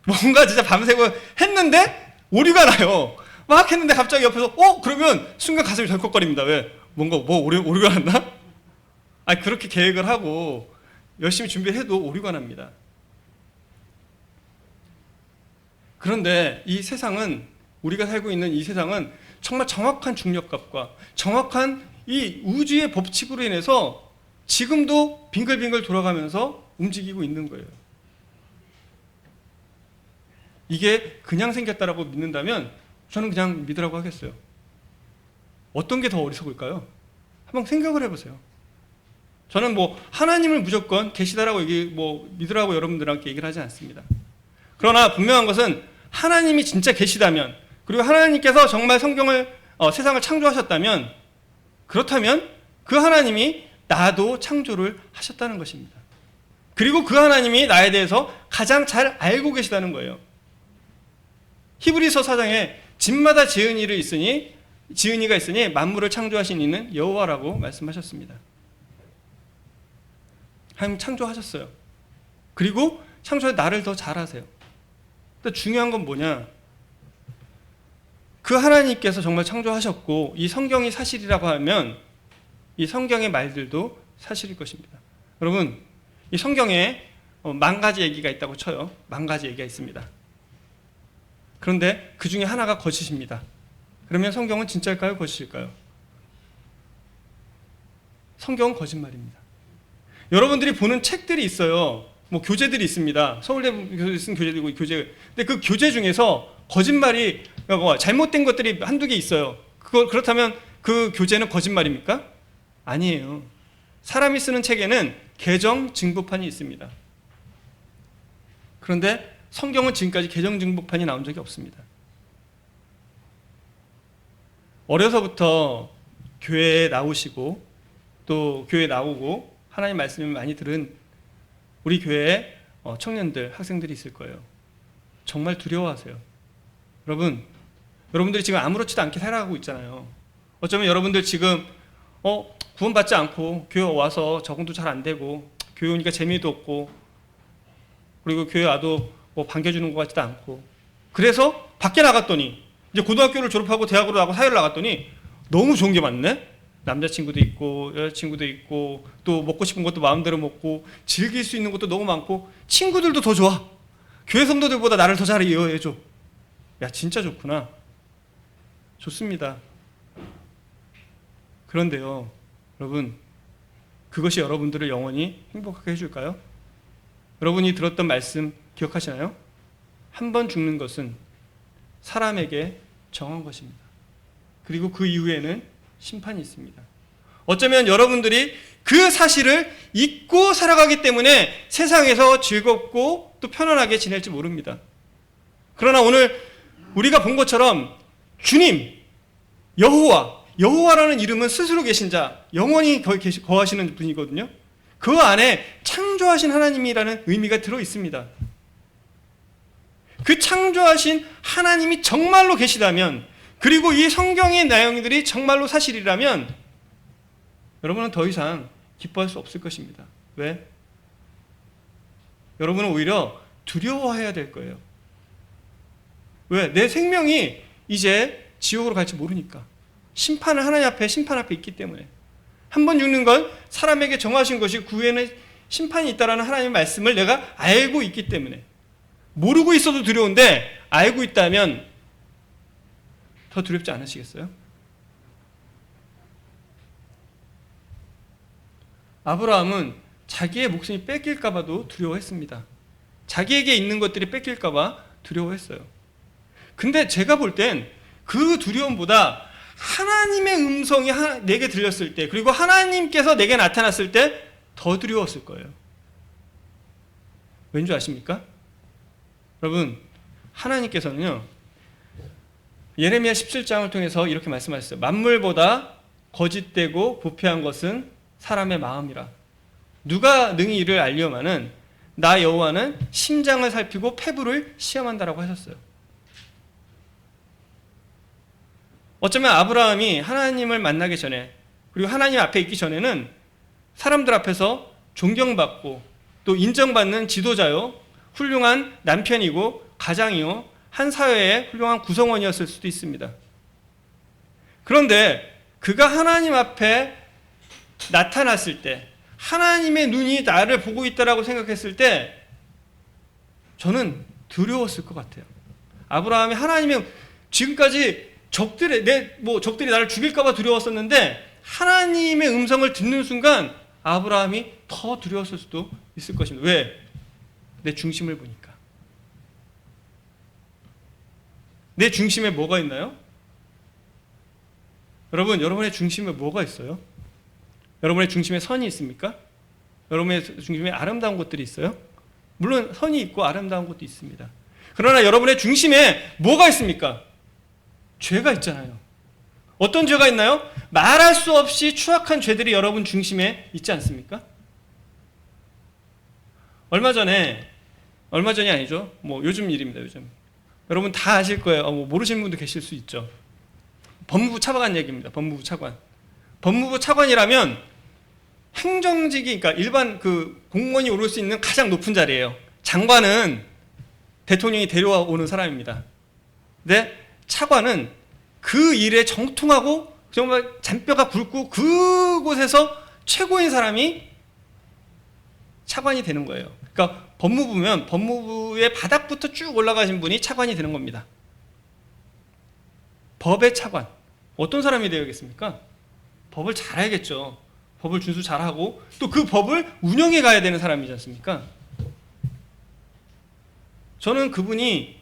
뭔가 진짜 밤새고 했는데 오류가 나요. 막 했는데 갑자기 옆에서 그러면 순간 가슴이 덜컥거립니다. 왜? 오류가 났나? 그렇게 계획을 하고 열심히 준비를 해도 오류가 납니다. 그런데 이 세상은, 우리가 살고 있는 이 세상은 정말 정확한 중력값과 정확한 이 우주의 법칙으로 인해서 지금도 빙글빙글 돌아가면서 움직이고 있는 거예요. 이게 그냥 생겼다라고 믿는다면 저는 그냥 믿으라고 하겠어요. 어떤 게 더 어리석을까요? 한번 생각을 해보세요. 저는 하나님을 무조건 계시다라고 믿으라고 여러분들한테 얘기를 하지 않습니다. 그러나 분명한 것은 하나님이 진짜 계시다면, 그리고 하나님께서 정말 성경을 세상을 창조하셨다면, 그렇다면 그 하나님이 나도 창조를 하셨다는 것입니다. 그리고 그 하나님이 나에 대해서 가장 잘 알고 계시다는 거예요. 히브리서 4장에 집마다 지은이가 있으니 만물을 창조하신 이는 여호와라고 말씀하셨습니다. 하나님 창조하셨어요. 그리고 창조해 나를 더 잘하세요. 근데 중요한 건 뭐냐? 그 하나님께서 정말 창조하셨고 이 성경이 사실이라고 하면 이 성경의 말들도 사실일 것입니다. 여러분, 이 성경에 10,000가지 얘기가 있다고 쳐요. 10,000가지 얘기가 있습니다. 그런데 그 중에 하나가 거짓입니다. 그러면 성경은 진짜일까요? 거짓일까요? 성경은 거짓말입니다. 여러분들이 보는 책들이 있어요. 교재들이 있습니다. 서울대 쓴 교재도 있고 교재. 근데 그 교재 중에서 거짓말이 잘못된 것들이 한두 개 있어요. 그렇다면 그 교재는 거짓말입니까? 아니에요. 사람이 쓰는 책에는 개정 증거판이 있습니다. 그런데 성경은 지금까지 개정 증거판이 나온 적이 없습니다. 어려서부터 교회에 나오시고 또 교회에 나오고 하나님 말씀을 많이 들은 우리 교회에 청년들, 학생들이 있을 거예요. 정말 두려워하세요. 여러분들이 지금 아무렇지도 않게 살아가고 있잖아요. 어쩌면 여러분들 지금 구원받지 않고 교회 와서 적응도 잘 안 되고 교회 오니까 재미도 없고 그리고 교회 와도 반겨주는 것 같지도 않고 그래서 밖에 나갔더니 이제 고등학교를 졸업하고 대학으로 나가고 사회를 나갔더니 너무 좋은 게 많네? 남자친구도 있고 여자친구도 있고 또 먹고 싶은 것도 마음대로 먹고 즐길 수 있는 것도 너무 많고 친구들도 더 좋아. 교회 성도들보다 나를 더 잘 이해해줘. 야, 진짜 좋구나. 좋습니다. 그런데요, 여러분, 그것이 여러분들을 영원히 행복하게 해줄까요? 여러분이 들었던 말씀 기억하시나요? 한 번 죽는 것은 사람에게 정한 것입니다. 그리고 그 이후에는 심판이 있습니다. 어쩌면 여러분들이 그 사실을 잊고 살아가기 때문에 세상에서 즐겁고 또 편안하게 지낼지 모릅니다. 그러나 오늘 우리가 본 것처럼 주님, 여호와라는 이름은 스스로 계신 자, 영원히 거하시는 분이거든요. 그 안에 창조하신 하나님이라는 의미가 들어 있습니다. 그 창조하신 하나님이 정말로 계시다면, 그리고 이 성경의 내용들이 정말로 사실이라면 여러분은 더 이상 기뻐할 수 없을 것입니다. 왜? 여러분은 오히려 두려워해야 될 거예요. 왜? 내 생명이 이제 지옥으로 갈지 모르니까. 심판 앞에 있기 때문에. 한 번 죽는 건 사람에게 정하신 것이 그 후에는 심판이 있다라는 하나님의 말씀을 내가 알고 있기 때문에. 모르고 있어도 두려운데 알고 있다면 더 두렵지 않으시겠어요? 아브라함은 자기의 목숨이 뺏길까 봐도 두려워했습니다. 자기에게 있는 것들이 뺏길까 봐 두려워했어요. 근데 제가 볼 땐 그 두려움보다 하나님의 음성이 내게 들렸을 때, 그리고 하나님께서 내게 나타났을 때 더 두려웠을 거예요. 왠지 아십니까? 여러분, 하나님께서는요, 예레미야 17장을 통해서 이렇게 말씀하셨어요. 만물보다 거짓되고 부패한 것은 사람의 마음이라. 누가 능히 이를 알려마는 나 여호와는 심장을 살피고 폐부를 시험한다라고 하셨어요. 어쩌면 아브라함이 하나님을 만나기 전에, 그리고 하나님 앞에 있기 전에는 사람들 앞에서 존경받고 또 인정받는 지도자요, 훌륭한 남편이고 가장이요, 한 사회의 훌륭한 구성원이었을 수도 있습니다. 그런데 그가 하나님 앞에 나타났을 때, 하나님의 눈이 나를 보고 있다라고 생각했을 때 저는 두려웠을 것 같아요. 아브라함이 하나님의 지금까지 적들이 나를 죽일까봐 두려웠었는데 하나님의 음성을 듣는 순간 아브라함이 더 두려웠을 수도 있을 것입니다. 왜? 내 중심을 보니까. 내 중심에 뭐가 있나요? 여러분, 여러분의 중심에 뭐가 있어요? 여러분의 중심에 선이 있습니까? 여러분의 중심에 아름다운 것들이 있어요? 물론 선이 있고 아름다운 것도 있습니다. 그러나 여러분의 중심에 뭐가 있습니까? 죄가 있잖아요. 어떤 죄가 있나요? 말할 수 없이 추악한 죄들이 여러분 중심에 있지 않습니까? 얼마 전이 아니죠. 요즘 일입니다. 요즘 여러분 다 아실 거예요. 모르시는 분도 계실 수 있죠. 법무부 차관 얘기입니다. 법무부 차관. 법무부 차관이라면 행정직이, 그러니까 일반 그 공무원이 오를 수 있는 가장 높은 자리예요. 장관은 대통령이 데려오는 사람입니다. 근데 차관은 그 일에 정통하고 정말 잔뼈가 굵고 그곳에서 최고인 사람이 차관이 되는 거예요. 그러니까 법무부면 법무부의 바닥부터 쭉 올라가신 분이 차관이 되는 겁니다. 법의 차관. 어떤 사람이 되어야겠습니까? 법을 잘 알겠죠. 법을 준수 잘하고 또 그 법을 운영해 가야 되는 사람이지 않습니까? 저는 그분이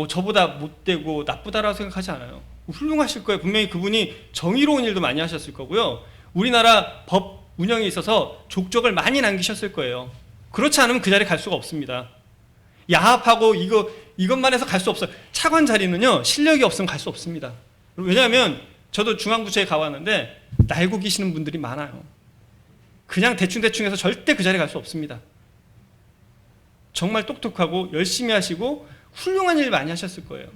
저보다 못되고 나쁘다라고 생각하지 않아요. 훌륭하실 거예요. 분명히 그분이 정의로운 일도 많이 하셨을 거고요. 우리나라 법 운영에 있어서 족적을 많이 남기셨을 거예요. 그렇지 않으면 그 자리에 갈 수가 없습니다. 야합하고 이것만 해서 갈 수 없어요. 차관 자리는요, 실력이 없으면 갈 수 없습니다. 왜냐하면 저도 중앙부처에 가봤는데 날고 계시는 분들이 많아요. 그냥 대충 해서 절대 그 자리에 갈 수 없습니다. 정말 똑똑하고 열심히 하시고 훌륭한 일 많이 하셨을 거예요.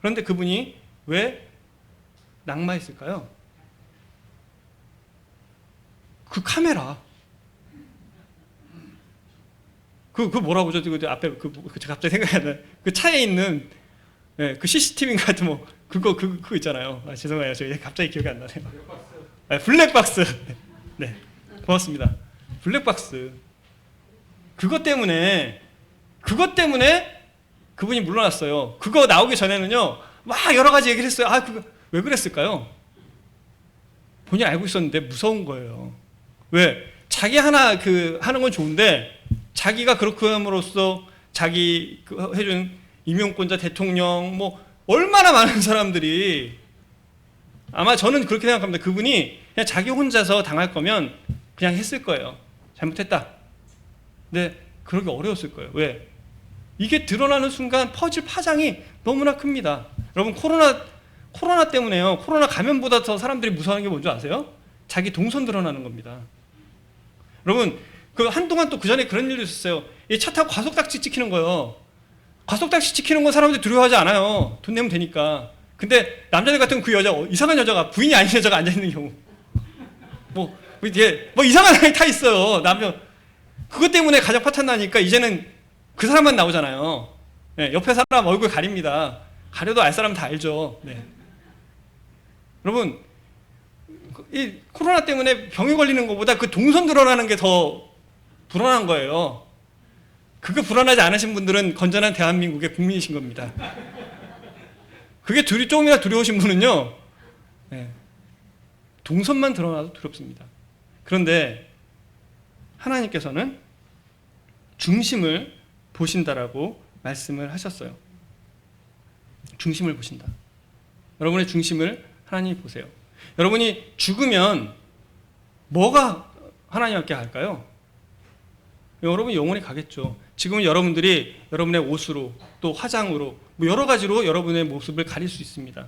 그런데 그분이 왜 낙마했을까요? 그 카메라. 그 뭐라고 그러죠? 그 앞에 갑자기 생각이 안 나요. 그 차에 있는 그 CCTV인가 하여튼 그거 있잖아요. 죄송해요. 저 갑자기 기억이 안 나네요. 블랙박스. 네. 고맙습니다. 블랙박스. 그것 때문에 그분이 물러났어요. 그거 나오기 전에는요, 막 여러 가지 얘기를 했어요. 그거 왜 그랬을까요? 본인이 알고 있었는데 무서운 거예요. 왜? 자기 하나 하는 건 좋은데 자기가 그렇게 함으로써 자기 해준 임용권자 대통령 얼마나 많은 사람들이, 아마 저는 그렇게 생각합니다. 그분이 그냥 자기 혼자서 당할 거면 그냥 했을 거예요. 잘못했다. 근데 그러기 어려웠을 거예요. 왜? 이게 드러나는 순간 퍼질 파장이 너무나 큽니다. 여러분, 코로나 때문에요. 코로나 감염보다 더 사람들이 무서워하는 게 뭔지 아세요? 자기 동선 드러나는 겁니다. 여러분, 한동안 또 그 전에 그런 일도 있었어요. 이 차 타고 과속딱지 찍히는 거예요. 과속딱지 찍히는 건 사람들이 두려워하지 않아요. 돈 내면 되니까. 근데 남자들 같은 그 여자, 이상한 여자가, 부인이 아닌 여자가 앉아있는 경우. 이상한 사람이 타 있어요. 남자. 그것 때문에 가정 파탄 나니까 이제는 그 사람만 나오잖아요. 네, 옆에 사람 얼굴 가립니다. 가려도 알 사람 다 알죠. 네. 여러분, 이 코로나 때문에 병에 걸리는 것보다 그 동선 드러나는 게 더 불안한 거예요. 그거 불안하지 않으신 분들은 건전한 대한민국의 국민이신 겁니다. 그게 조금이나 두려우신 분은요, 네, 동선만 드러나도 두렵습니다. 그런데 하나님께서는 중심을 보신다라고 말씀을 하셨어요. 중심을 보신다. 여러분의 중심을 하나님이 보세요. 여러분이 죽으면 뭐가 하나님께 갈까요? 여러분이 영원히 가겠죠. 지금은 여러분들이 여러분의 옷으로 또 화장으로 여러 가지로 여러분의 모습을 가릴 수 있습니다.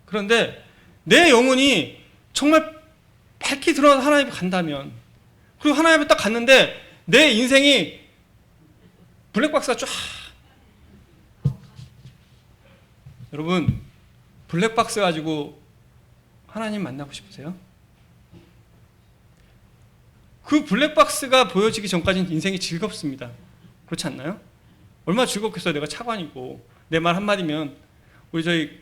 그런데 내 영혼이 정말 밝게 드러나서 하나님 앞에 간다면, 그리고 하나님 앞에 딱 갔는데 내 인생이 블랙박스가 쫙, 여러분, 블랙박스 가지고 하나님 만나고 싶으세요? 그 블랙박스가 보여지기 전까지는 인생이 즐겁습니다. 그렇지 않나요? 얼마나 즐겁겠어요. 내가 차관이고 내 말 한마디면, 저희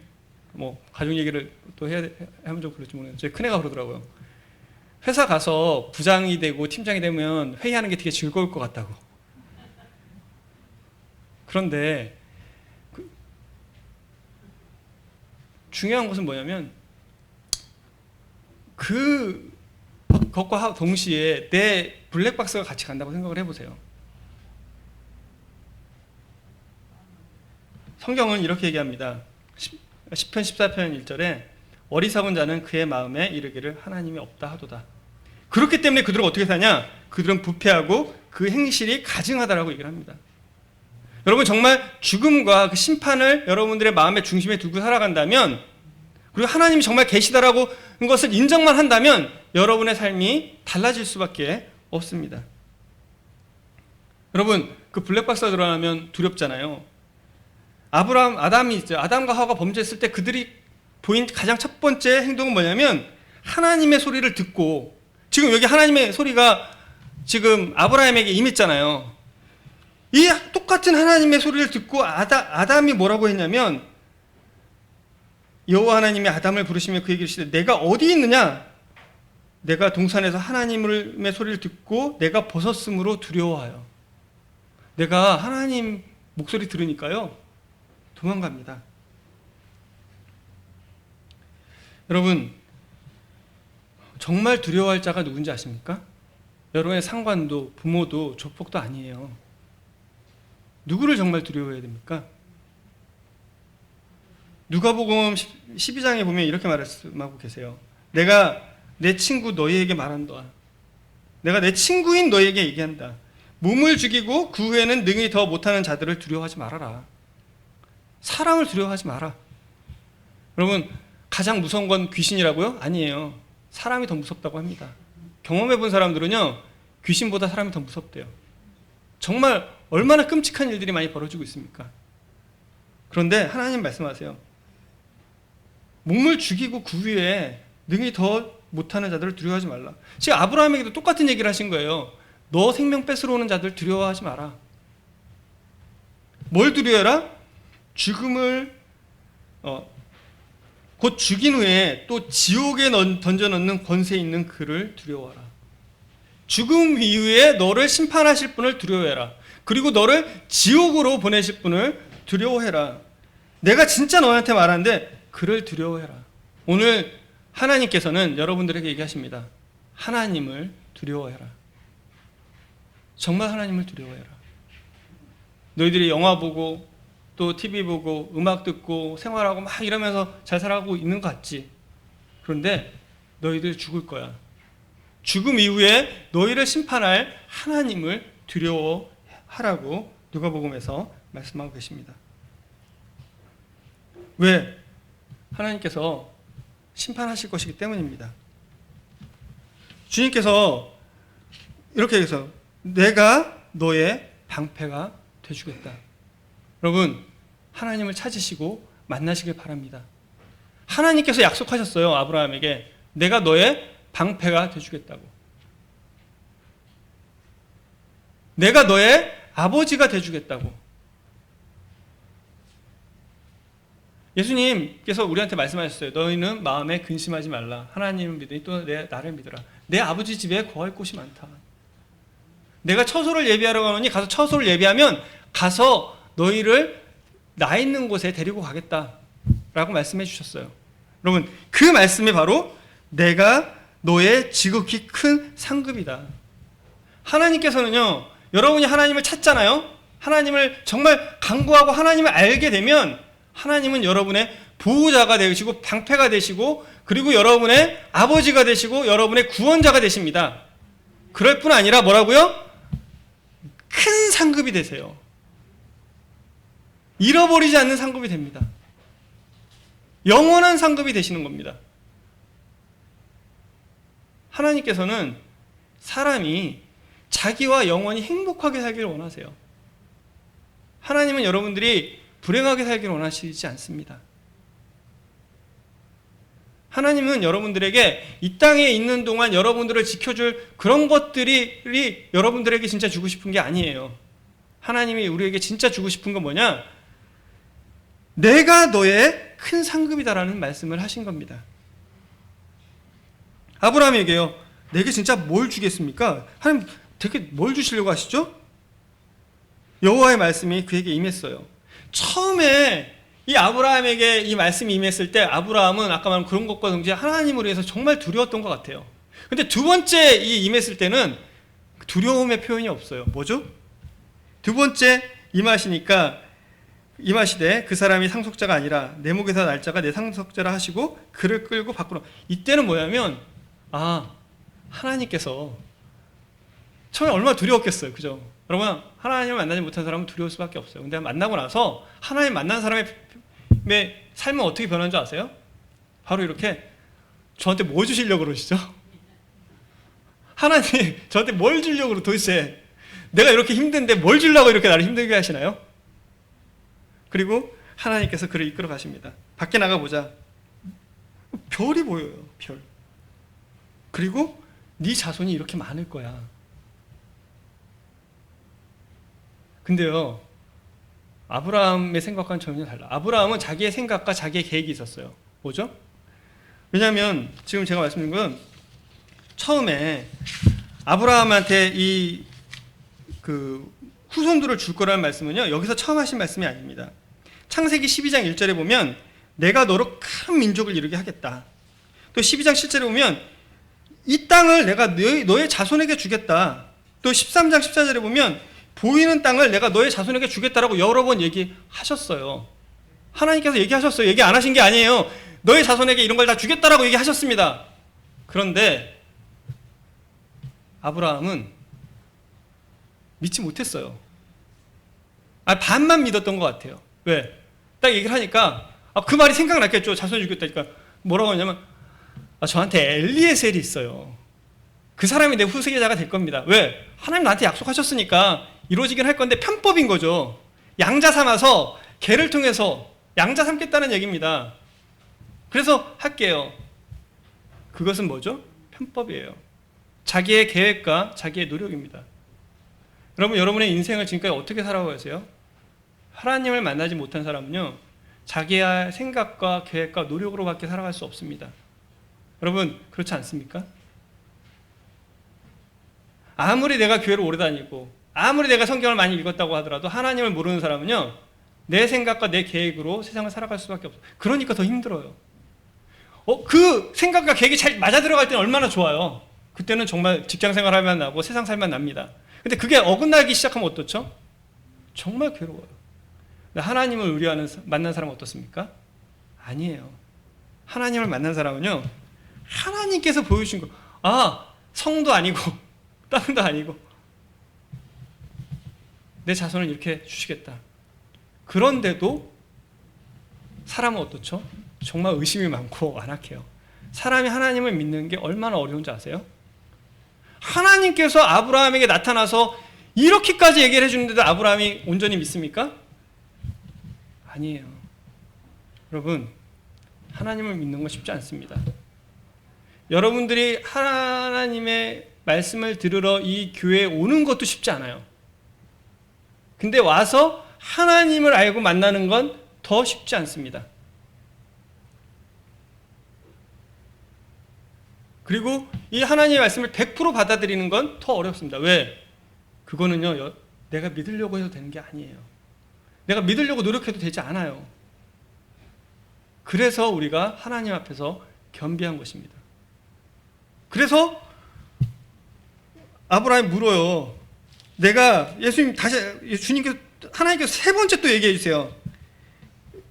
가족 얘기를 또 하면 좀 그럴지 모르겠는데 저희 큰애가 그러더라고요. 회사 가서 부장이 되고 팀장이 되면 회의하는 게 되게 즐거울 것 같다고. 그런데 중요한 것은 뭐냐면 그것과 동시에 내 블랙박스가 같이 간다고 생각을 해보세요. 성경은 이렇게 얘기합니다. 10편 14편 1절에 어리석은 자는 그의 마음에 이르기를 하나님이 없다 하도다. 그렇기 때문에 그들은 어떻게 사냐? 그들은 부패하고 그 행실이 가증하다라고 얘기를 합니다. 여러분 정말 죽음과 그 심판을 여러분들의 마음의 중심에 두고 살아간다면, 그리고 하나님이 정말 계시다라고 것을 인정만 한다면 여러분의 삶이 달라질 수밖에 없습니다. 여러분 그 블랙박스가 드러나면 두렵잖아요. 아담이 있죠. 아담과 하와가 범죄했을 때 그들이 보인 가장 첫 번째 행동은 뭐냐면 하나님의 소리를 듣고, 지금 여기 하나님의 소리가 지금 아브라함에게 임했잖아요. 이 똑같은 하나님의 소리를 듣고 아담이 뭐라고 했냐면, 여호와 하나님이 아담을 부르시며 그에게 이르시되 내가 어디 있느냐? 내가 동산에서 하나님의 소리를 듣고 내가 벗었으므로 두려워하여. 내가 하나님 목소리 들으니까요 도망갑니다. 여러분 정말 두려워할 자가 누군지 아십니까? 여러분의 상관도 부모도 조폭도 아니에요. 누구를 정말 두려워해야 됩니까? 누가복음 12장에 보면 이렇게 말씀하고 계세요. 내가 내 친구 너희에게 말한다. 내가 내 친구인 너희에게 얘기한다. 몸을 죽이고 그 후에는 능히 더 못하는 자들을 두려워하지 말아라. 사람을 두려워하지 마라. 여러분 가장 무서운 건 귀신이라고요? 아니에요. 사람이 더 무섭다고 합니다. 경험해 본 사람들은요 귀신보다 사람이 더 무섭대요. 정말 얼마나 끔찍한 일들이 많이 벌어지고 있습니까? 그런데 하나님 말씀하세요. 몸을 죽이고 그 후에 능히 더 못하는 자들을 두려워하지 말라. 지금 아브라함에게도 똑같은 얘기를 하신 거예요. 너 생명 뺏으러 오는 자들 두려워하지 마라. 뭘 두려워해라? 죽음을 곧 죽인 후에 또 지옥에 던져넣는 권세 있는 그를 두려워하라. 죽음 이후에 너를 심판하실 분을 두려워해라. 그리고 너를 지옥으로 보내실 분을 두려워해라. 내가 진짜 너한테 말하는데 그를 두려워해라. 오늘 하나님께서는 여러분들에게 얘기하십니다. 하나님을 두려워해라. 정말 하나님을 두려워해라. 너희들이 영화 보고 또 TV 보고 음악 듣고 생활하고 막 이러면서 잘 살아가고 있는 것 같지. 그런데 너희들 죽을 거야. 죽음 이후에 너희를 심판할 하나님을 두려워하라고 누가복음에서 말씀하고 계십니다. 왜? 하나님께서 심판하실 것이기 때문입니다. 주님께서 이렇게 해서 내가 너의 방패가 되주겠다. 여러분 하나님을 찾으시고 만나시길 바랍니다. 하나님께서 약속하셨어요. 아브라함에게 내가 너의 방패가 되주겠다고. 내가 너의 아버지가 되주겠다고. 예수님께서 우리한테 말씀하셨어요. 너희는 마음에 근심하지 말라. 하나님을 믿으니 또 나를 믿으라. 내 아버지 집에 거할 곳이 많다. 내가 처소를 예비하러 가노니 가서 처소를 예비하면 가서 너희를 나 있는 곳에 데리고 가겠다라고 말씀해 주셨어요. 여러분 그 말씀이 바로 내가 너의 지극히 큰 상급이다. 하나님께서는요 여러분이 하나님을 찾잖아요. 하나님을 정말 간구하고 하나님을 알게 되면 하나님은 여러분의 보호자가 되시고 방패가 되시고 그리고 여러분의 아버지가 되시고 여러분의 구원자가 되십니다. 그럴 뿐 아니라 뭐라고요? 큰 상급이 되세요. 잃어버리지 않는 상급이 됩니다. 영원한 상급이 되시는 겁니다. 하나님께서는 사람이 자기와 영원히 행복하게 살기를 원하세요. 하나님은 여러분들이 불행하게 살기를 원하시지 않습니다. 하나님은 여러분들에게 이 땅에 있는 동안 여러분들을 지켜줄 그런 것들이 여러분들에게 진짜 주고 싶은 게 아니에요. 하나님이 우리에게 진짜 주고 싶은 건 뭐냐? 내가 너의 큰 상급이다라는 말씀을 하신 겁니다. 아브라함에게요. 내게 진짜 뭘 주겠습니까? 하나님 되게 뭘 주시려고 하시죠? 여호와의 말씀이 그에게 임했어요. 처음에 이 아브라함에게 이 말씀이 임했을 때 아브라함은 아까 말한 그런 것과 동시에 하나님으로 해서 정말 두려웠던 것 같아요. 근데 두 번째 이 임했을 때는 두려움의 표현이 없어요. 뭐죠? 두 번째 임하시되 그 사람이 상속자가 아니라 내 목에서 날 자가 내 상속자라 하시고 그를 끌고 밖으로. 이때는 뭐냐면 하나님께서 처음에 얼마나 두려웠겠어요. 그죠? 여러분, 하나님을 만나지 못한 사람은 두려울 수밖에 없어요. 근데 만나고 나서 하나님 만난 사람의 삶은 어떻게 변한 줄 아세요? 바로 이렇게 저한테 뭐 주시려고 그러시죠? 하나님 저한테 뭘 주려고 그러 도대체 내가 이렇게 힘든데 뭘 주려고 이렇게 나를 힘들게 하시나요? 그리고 하나님께서 그를 이끌어 가십니다. 밖에 나가보자. 별이 보여요. 별. 그리고 네 자손이 이렇게 많을 거야. 근데요, 아브라함의 생각과는 전혀 달라. 아브라함은 자기의 생각과 자기의 계획이 있었어요. 뭐죠? 왜냐하면 지금 제가 말씀드린 건 처음에 아브라함한테 후손들을 줄 거라는 말씀은요, 여기서 처음 하신 말씀이 아닙니다. 창세기 12장 1절에 보면 내가 너로 큰 민족을 이루게 하겠다. 또 12장 7절에 보면 이 땅을 내가 너의 자손에게 주겠다. 또 13장 14절에 보면 보이는 땅을 내가 너의 자손에게 주겠다라고 여러 번 얘기하셨어요. 하나님께서 얘기하셨어요. 얘기 안 하신 게 아니에요. 너의 자손에게 이런 걸 다 주겠다라고 얘기하셨습니다. 그런데 아브라함은 믿지 못했어요. 반만 믿었던 것 같아요. 왜? 딱 얘기를 하니까 그 말이 생각났겠죠. 자손이 주겠다니까 뭐라고 하냐면 저한테 엘리에셀이 있어요. 그 사람이 내 후계자가 될 겁니다. 왜? 하나님 나한테 약속하셨으니까 이루어지긴 할 건데 편법인 거죠. 양자 삼아서 개를 통해서 양자 삼겠다는 얘기입니다. 그래서 할게요. 그것은 뭐죠? 편법이에요. 자기의 계획과 자기의 노력입니다. 여러분의 인생을 지금까지 어떻게 살아가세요? 하나님을 만나지 못한 사람은요, 자기의 생각과 계획과 노력으로밖에 살아갈 수 없습니다. 여러분, 그렇지 않습니까? 아무리 내가 교회를 오래 다니고 아무리 내가 성경을 많이 읽었다고 하더라도 하나님을 모르는 사람은요, 내 생각과 내 계획으로 세상을 살아갈 수밖에 없어요. 그러니까 더 힘들어요. 그 생각과 계획이 잘 맞아 들어갈 때는 얼마나 좋아요. 그때는 정말 직장 생활하면 나고 세상 살만 납니다. 근데 그게 어긋나기 시작하면 어떻죠? 정말 괴로워요. 하나님을 만난 사람은 어떻습니까? 아니에요. 하나님을 만난 사람은요, 하나님께서 보여주신 거, 성도 아니고 땅도 아니고 내 자손을 이렇게 주시겠다. 그런데도 사람은 어떻죠? 정말 의심이 많고 완악해요. 사람이 하나님을 믿는 게 얼마나 어려운지 아세요? 하나님께서 아브라함에게 나타나서 이렇게까지 얘기를 해주는데도 아브라함이 온전히 믿습니까? 아니에요. 여러분, 하나님을 믿는 건 쉽지 않습니다. 여러분들이 하나님의 말씀을 들으러 이 교회에 오는 것도 쉽지 않아요. 근데 와서 하나님을 알고 만나는 건 더 쉽지 않습니다. 그리고 이 하나님의 말씀을 100% 받아들이는 건 더 어렵습니다. 왜? 그거는요, 내가 믿으려고 해도 되는 게 아니에요. 내가 믿으려고 노력해도 되지 않아요. 그래서 우리가 하나님 앞에서 겸비한 것입니다. 그래서 아브라함이 물어요. 주님께서 하나님께서 세 번째 또 얘기해 주세요.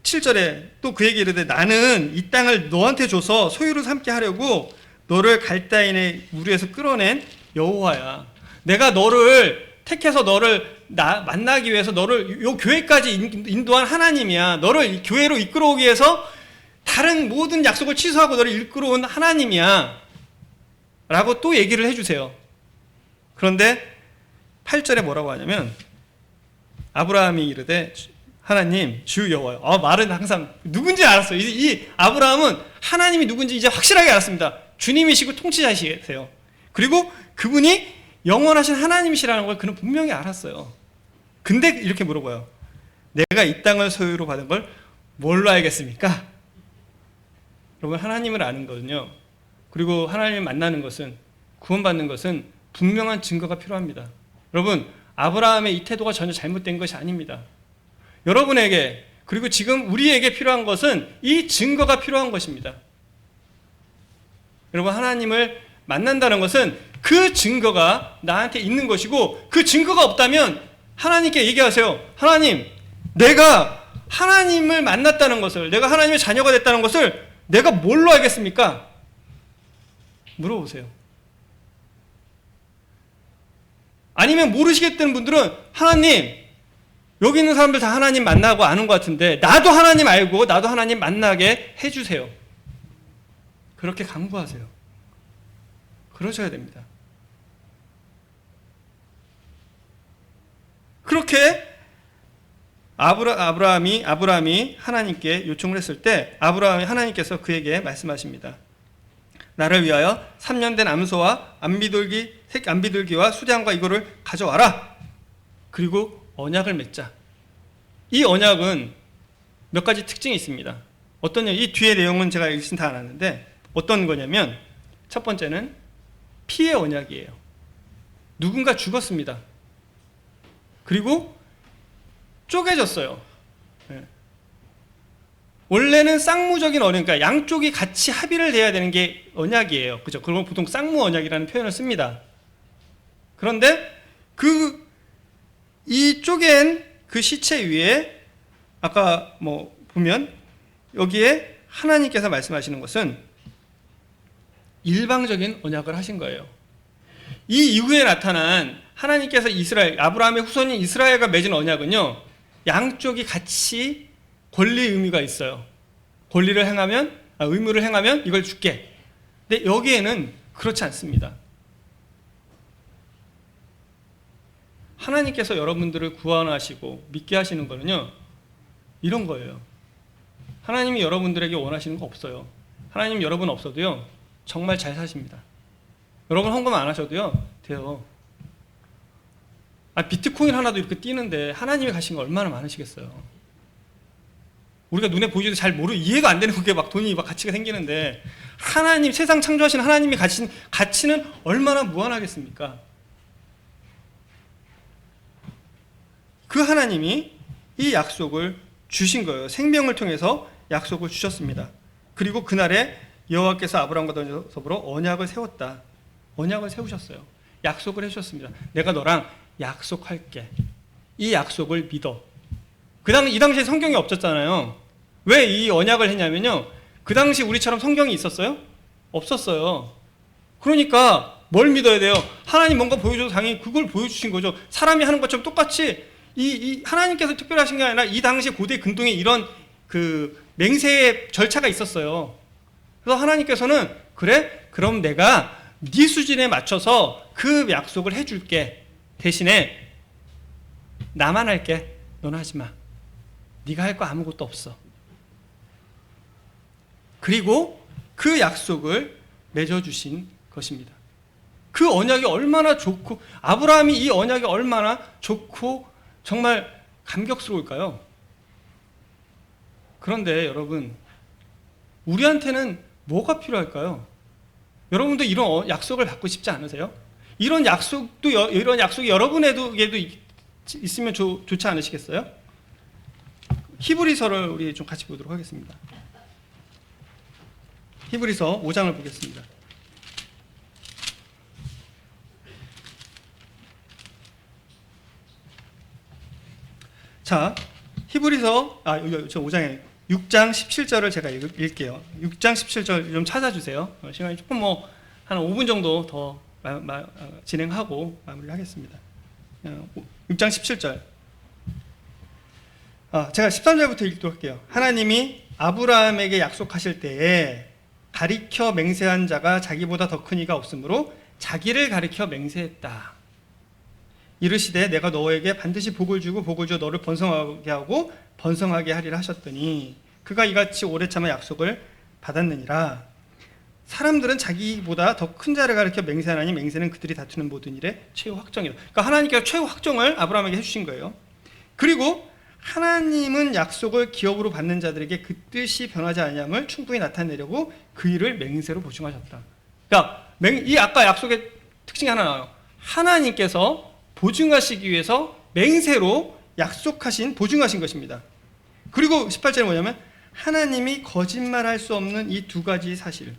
7절에 또 그에게 이르되 나는 이 땅을 너한테 줘서 소유를 삼게 하려고 너를 갈대아인의 무리에서 끌어낸 여호와야. 내가 너를 택해서 너를 만나기 위해서 너를 요 교회까지 인도한 하나님이야. 너를 교회로 이끌어오기 위해서 다른 모든 약속을 취소하고 너를 이끌어온 하나님이야. 라고 또 얘기를 해주세요. 그런데 8절에 뭐라고 하냐면 아브라함이 이르되 하나님 주 여호와여. 말은 항상 누군지 알았어요. 이 아브라함은 하나님이 누군지 이제 확실하게 알았습니다. 주님이시고 통치자시세요. 그리고 그분이 영원하신 하나님이시라는 걸 그는 분명히 알았어요. 근데 이렇게 물어봐요. 내가 이 땅을 소유로 받은 걸 뭘로 알겠습니까? 여러분, 하나님을 아는 거는요, 그리고 하나님을 만나는 것은 구원받는 것은 분명한 증거가 필요합니다. 여러분, 아브라함의 이 태도가 전혀 잘못된 것이 아닙니다. 여러분에게 그리고 지금 우리에게 필요한 것은 이 증거가 필요한 것입니다. 여러분, 하나님을 만난다는 것은 그 증거가 나한테 있는 것이고, 그 증거가 없다면 하나님께 얘기하세요. 하나님, 내가 하나님을 만났다는 것을, 내가 하나님의 자녀가 됐다는 것을 내가 뭘로 알겠습니까? 물어보세요. 아니면 모르시겠다는 분들은 하나님, 여기 있는 사람들 다 하나님 만나고 아는 것 같은데 나도 하나님 알고 나도 하나님 만나게 해주세요. 그렇게 강구하세요. 그러셔야 됩니다. 그렇게 아브라함이 하나님께 요청을 했을 때 아브라함이 하나님께서 그에게 말씀하십니다. 나를 위하여 3년 된 암소와 암비둘기와 수량과 이거를 가져와라. 그리고 언약을 맺자. 이 언약은 몇 가지 특징이 있습니다. 이 뒤에 내용은 제가 읽진 다 않았는데 어떤 거냐면 첫 번째는 피의 언약이에요. 누군가 죽었습니다. 그리고 쪼개졌어요. 원래는 쌍무적인 언약, 그러니까 양쪽이 같이 합의를 해야 되는 게 언약이에요. 그죠? 그걸 보통 쌍무 언약이라는 표현을 씁니다. 그런데 이 쪼갠 그 시체 위에 아까 보면 여기에 하나님께서 말씀하시는 것은 일방적인 언약을 하신 거예요. 이 이후에 나타난 하나님께서 아브라함의 후손인 이스라엘과 맺은 언약은요, 양쪽이 같이 권리 의무가 있어요. 의무를 행하면 이걸 줄게. 근데 여기에는 그렇지 않습니다. 하나님께서 여러분들을 구원하시고 믿게 하시는 거는요, 이런 거예요. 하나님이 여러분들에게 원하시는 거 없어요. 하나님 여러분 없어도요, 정말 잘 사십니다. 여러분 헌금 안 하셔도요, 돼요. 비트코인 하나도 이렇게 뛰는데 하나님이 가신 거 얼마나 많으시겠어요. 우리가 눈에 보이지도 잘 이해가 안 되는 게 돈이 가치가 생기는데 하나님, 세상 창조하신 하나님이 가진 가치는 얼마나 무한하겠습니까? 그 하나님이 이 약속을 주신 거예요. 생명을 통해서 약속을 주셨습니다. 그리고 그날에 여호와께서 아브라함과 더불어 언약을 세웠다. 언약을 세우셨어요. 약속을 해주셨습니다. 내가 너랑 약속할게. 이 약속을 믿어. 이 당시에 성경이 없었잖아요. 왜 이 언약을 했냐면요, 그 당시 우리처럼 성경이 있었어요? 없었어요. 그러니까 뭘 믿어야 돼요? 하나님 뭔가 보여줘도 당연히 그걸 보여주신 거죠. 사람이 하는 것처럼 똑같이 이 하나님께서 특별하신 게 아니라 이 당시 고대 근동에 이런 맹세의 절차가 있었어요. 그래서 하나님께서는 그래? 그럼 내가 네 수준에 맞춰서 그 약속을 해줄게. 대신에 나만 할게. 너는 하지 마. 네가 할 거 아무것도 없어. 그리고 그 약속을 맺어주신 것입니다. 그 언약이 얼마나 좋고, 아브라함이 이 언약이 얼마나 좋고 정말 감격스러울까요? 그런데 여러분, 우리한테는 뭐가 필요할까요? 여러분도 이런 약속을 받고 싶지 않으세요? 이런 약속이 여러분에게도 있으면 좋지 않으시겠어요? 히브리서를 우리 좀 같이 보도록 하겠습니다. 히브리서 5장을 보겠습니다. 자, 히브리서 5장에 6장 17절을 제가 읽을게요. 6장 17절 좀 찾아주세요. 시간이 조금 한 5분 정도 더 진행하고 마무리를 하겠습니다. 6장 17절. 제가 13절부터 읽도록 할게요. 하나님이 아브라함에게 약속하실 때에 가리켜 맹세한 자가 자기보다 더 큰 이가 없으므로 자기를 가리켜 맹세했다. 이르시되 내가 너에게 반드시 복을 주고 복을 주어 너를 번성하게 하고 번성하게 하리라 하셨더니 그가 이같이 오래 참아 약속을 받았느니라. 사람들은 자기보다 더 큰 자를 가리켜 맹세하나니 맹세는 그들이 다투는 모든 일의 최후 확정이다. 그러니까 하나님께서 최후 확정을 아브라함에게 해주신 거예요. 그리고 하나님은 약속을 기업으로 받는 자들에게 그 뜻이 변하지 아니함을 충분히 나타내려고 그 일을 맹세로 보증하셨다. 그러니까 이 아까 약속의 특징이 하나 나와요. 하나님께서 보증하시기 위해서 맹세로 약속하신, 보증하신 것입니다. 그리고 18절에 뭐냐면 하나님이 거짓말할 수 없는 이 두 가지 사실.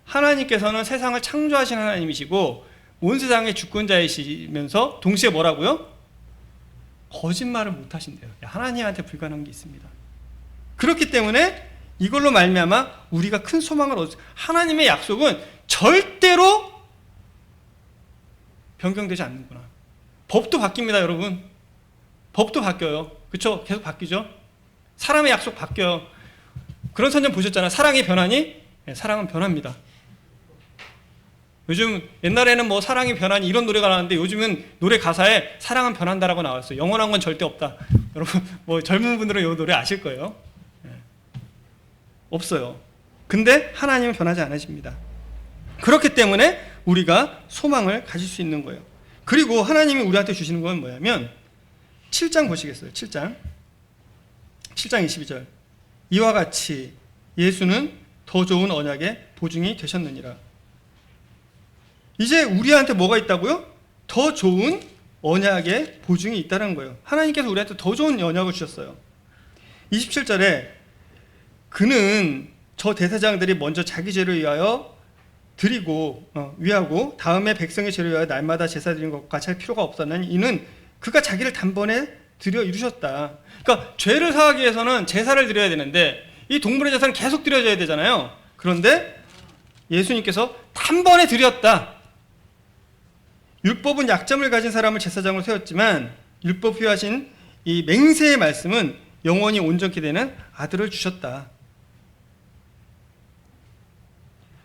하나님께서는 세상을 창조하신 하나님이시고 온 세상의 주권자이시면서 동시에 뭐라고요? 거짓말을 못 하신대요. 하나님한테 불가능한 게 있습니다. 그렇기 때문에 이걸로 말미암아 우리가 큰 소망을 얻을, 하나님의 약속은 절대로 변경되지 않는구나. 법도 바뀝니다, 여러분. 법도 바뀌어요. 그렇죠? 계속 바뀌죠. 사람의 약속 바뀌어요. 그런 선전 보셨잖아요. 사랑이 변하니? 네, 사랑은 변합니다. 요즘 옛날에는 뭐 사랑이 변하니 이런 노래가 나왔는데 요즘은 노래 가사에 사랑은 변한다라고 나왔어요. 영원한 건 절대 없다. 여러분 뭐 젊은 분들은 이 노래 아실 거예요. 네. 없어요. 근데 하나님은 변하지 않으십니다. 그렇기 때문에 우리가 소망을 가질 수 있는 거예요. 그리고 하나님이 우리한테 주시는 건 뭐냐면 7장 보시겠어요. 7장 22절. 이와 같이 예수는 더 좋은 언약의 보증이 되셨느니라. 이제 우리한테 뭐가 있다고요? 더 좋은 언약의 보증이 있다는 거예요. 하나님께서 우리한테 더 좋은 언약을 주셨어요. 27절에 그는 저 대제사장들이 먼저 자기 죄를 위하여 드리고 위하고 다음에 백성의 죄를 위하여 날마다 제사 드리는 것과 같이 할 필요가 없었나니 이는 그가 자기를 단번에 드려 이루셨다. 그러니까 죄를 사하기 위해서는 제사를 드려야 되는데 이 동물의 제사는 계속 드려져야 되잖아요. 그런데 예수님께서 단번에 드렸다. 율법은 약점을 가진 사람을 제사장으로 세웠지만 율법 표하신 이 맹세의 말씀은 영원히 온전케 되는 아들을 주셨다.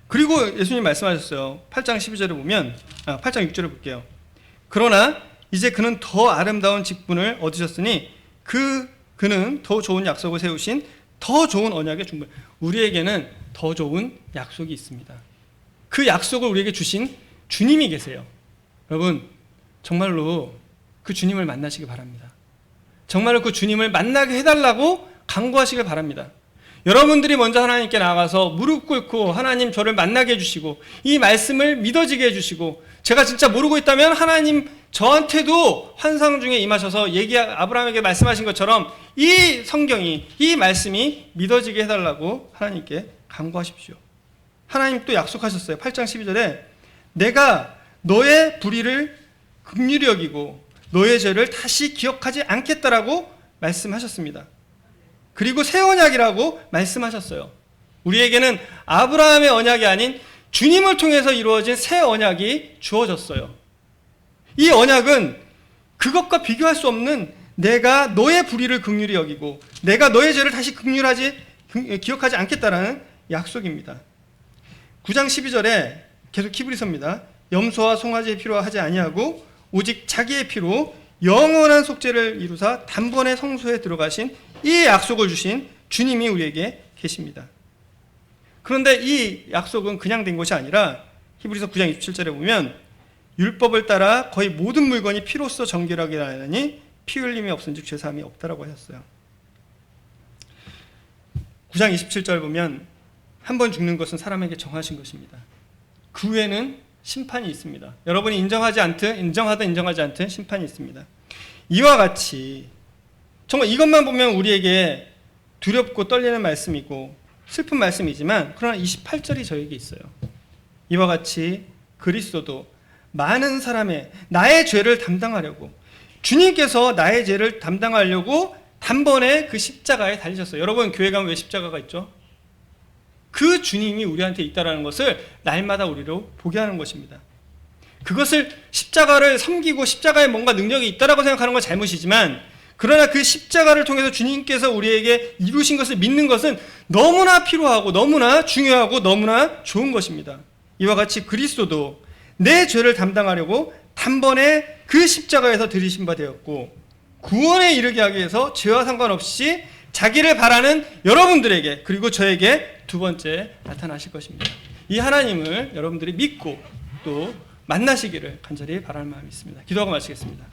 그리고 예수님 말씀하셨어요. 8장 12절을 보면 8장 6절을 볼게요. 그러나 이제 그는 더 아름다운 직분을 얻으셨으니 그는 더 좋은 약속을 세우신 더 좋은 언약의 중보. 우리에게는 더 좋은 약속이 있습니다. 그 약속을 우리에게 주신 주님이 계세요. 여러분 정말로 그 주님을 만나시기 바랍니다. 정말로 그 주님을 만나게 해달라고 간구하시길 바랍니다. 여러분들이 먼저 하나님께 나가서 무릎 꿇고 하나님 저를 만나게 해주시고 이 말씀을 믿어지게 해주시고 제가 진짜 모르고 있다면 하나님 저한테도 환상 중에 임하셔서 아브라함에게 말씀하신 것처럼 이 성경이 이 말씀이 믿어지게 해달라고 하나님께 간구하십시오. 하나님 또 약속하셨어요. 8장 12절에 내가 너의 불의를 긍휼히 여기고 너의 죄를 다시 기억하지 않겠다라고 말씀하셨습니다. 그리고 새 언약이라고 말씀하셨어요. 우리에게는 아브라함의 언약이 아닌 주님을 통해서 이루어진 새 언약이 주어졌어요. 이 언약은 그것과 비교할 수 없는 내가 너의 불의를 긍휼히 여기고 내가 너의 죄를 다시 기억하지 않겠다라는 약속입니다. 9장 12절에 계속 히브리서입니다. 염소와 송아지의 피로 하지 아니하고 오직 자기의 피로 영원한 속죄를 이루사 단번에 성소에 들어가신 이 약속을 주신 주님이 우리에게 계십니다. 그런데 이 약속은 그냥 된 것이 아니라 히브리서 9장 27절에 보면 율법을 따라 거의 모든 물건이 피로써 정결하게 하느니 피 흘림이 없은즉 죄사함이 없다라고 하셨어요. 9장 27절 보면 한 번 죽는 것은 사람에게 정하신 것입니다. 그 후에는 심판이 있습니다. 여러분이 인정하든 인정하지 않든 심판이 있습니다. 이와 같이 정말 이것만 보면 우리에게 두렵고 떨리는 말씀이고 슬픈 말씀이지만 그러나 28절이 저에게 있어요. 이와 같이 그리스도도 많은 사람의 나의 죄를 담당하려고 주님께서 나의 죄를 담당하려고 단번에 그 십자가에 달리셨어요. 여러분 교회 가면 왜 십자가가 있죠? 그 주님이 우리한테 있다는 것을 날마다 우리로 보게 하는 것입니다. 그것을 십자가를 섬기고 십자가에 뭔가 능력이 있다라고 생각하는 건 잘못이지만 그러나 그 십자가를 통해서 주님께서 우리에게 이루신 것을 믿는 것은 너무나 필요하고 너무나 중요하고 너무나 좋은 것입니다. 이와 같이 그리스도도 내 죄를 담당하려고 단번에 그 십자가에서 들이신 바 되었고 구원에 이르게 하기 위해서 죄와 상관없이 자기를 바라는 여러분들에게 그리고 저에게 두 번째 나타나실 것입니다. 이 하나님을 여러분들이 믿고 또 만나시기를 간절히 바라는 마음이 있습니다. 기도하고 마치겠습니다.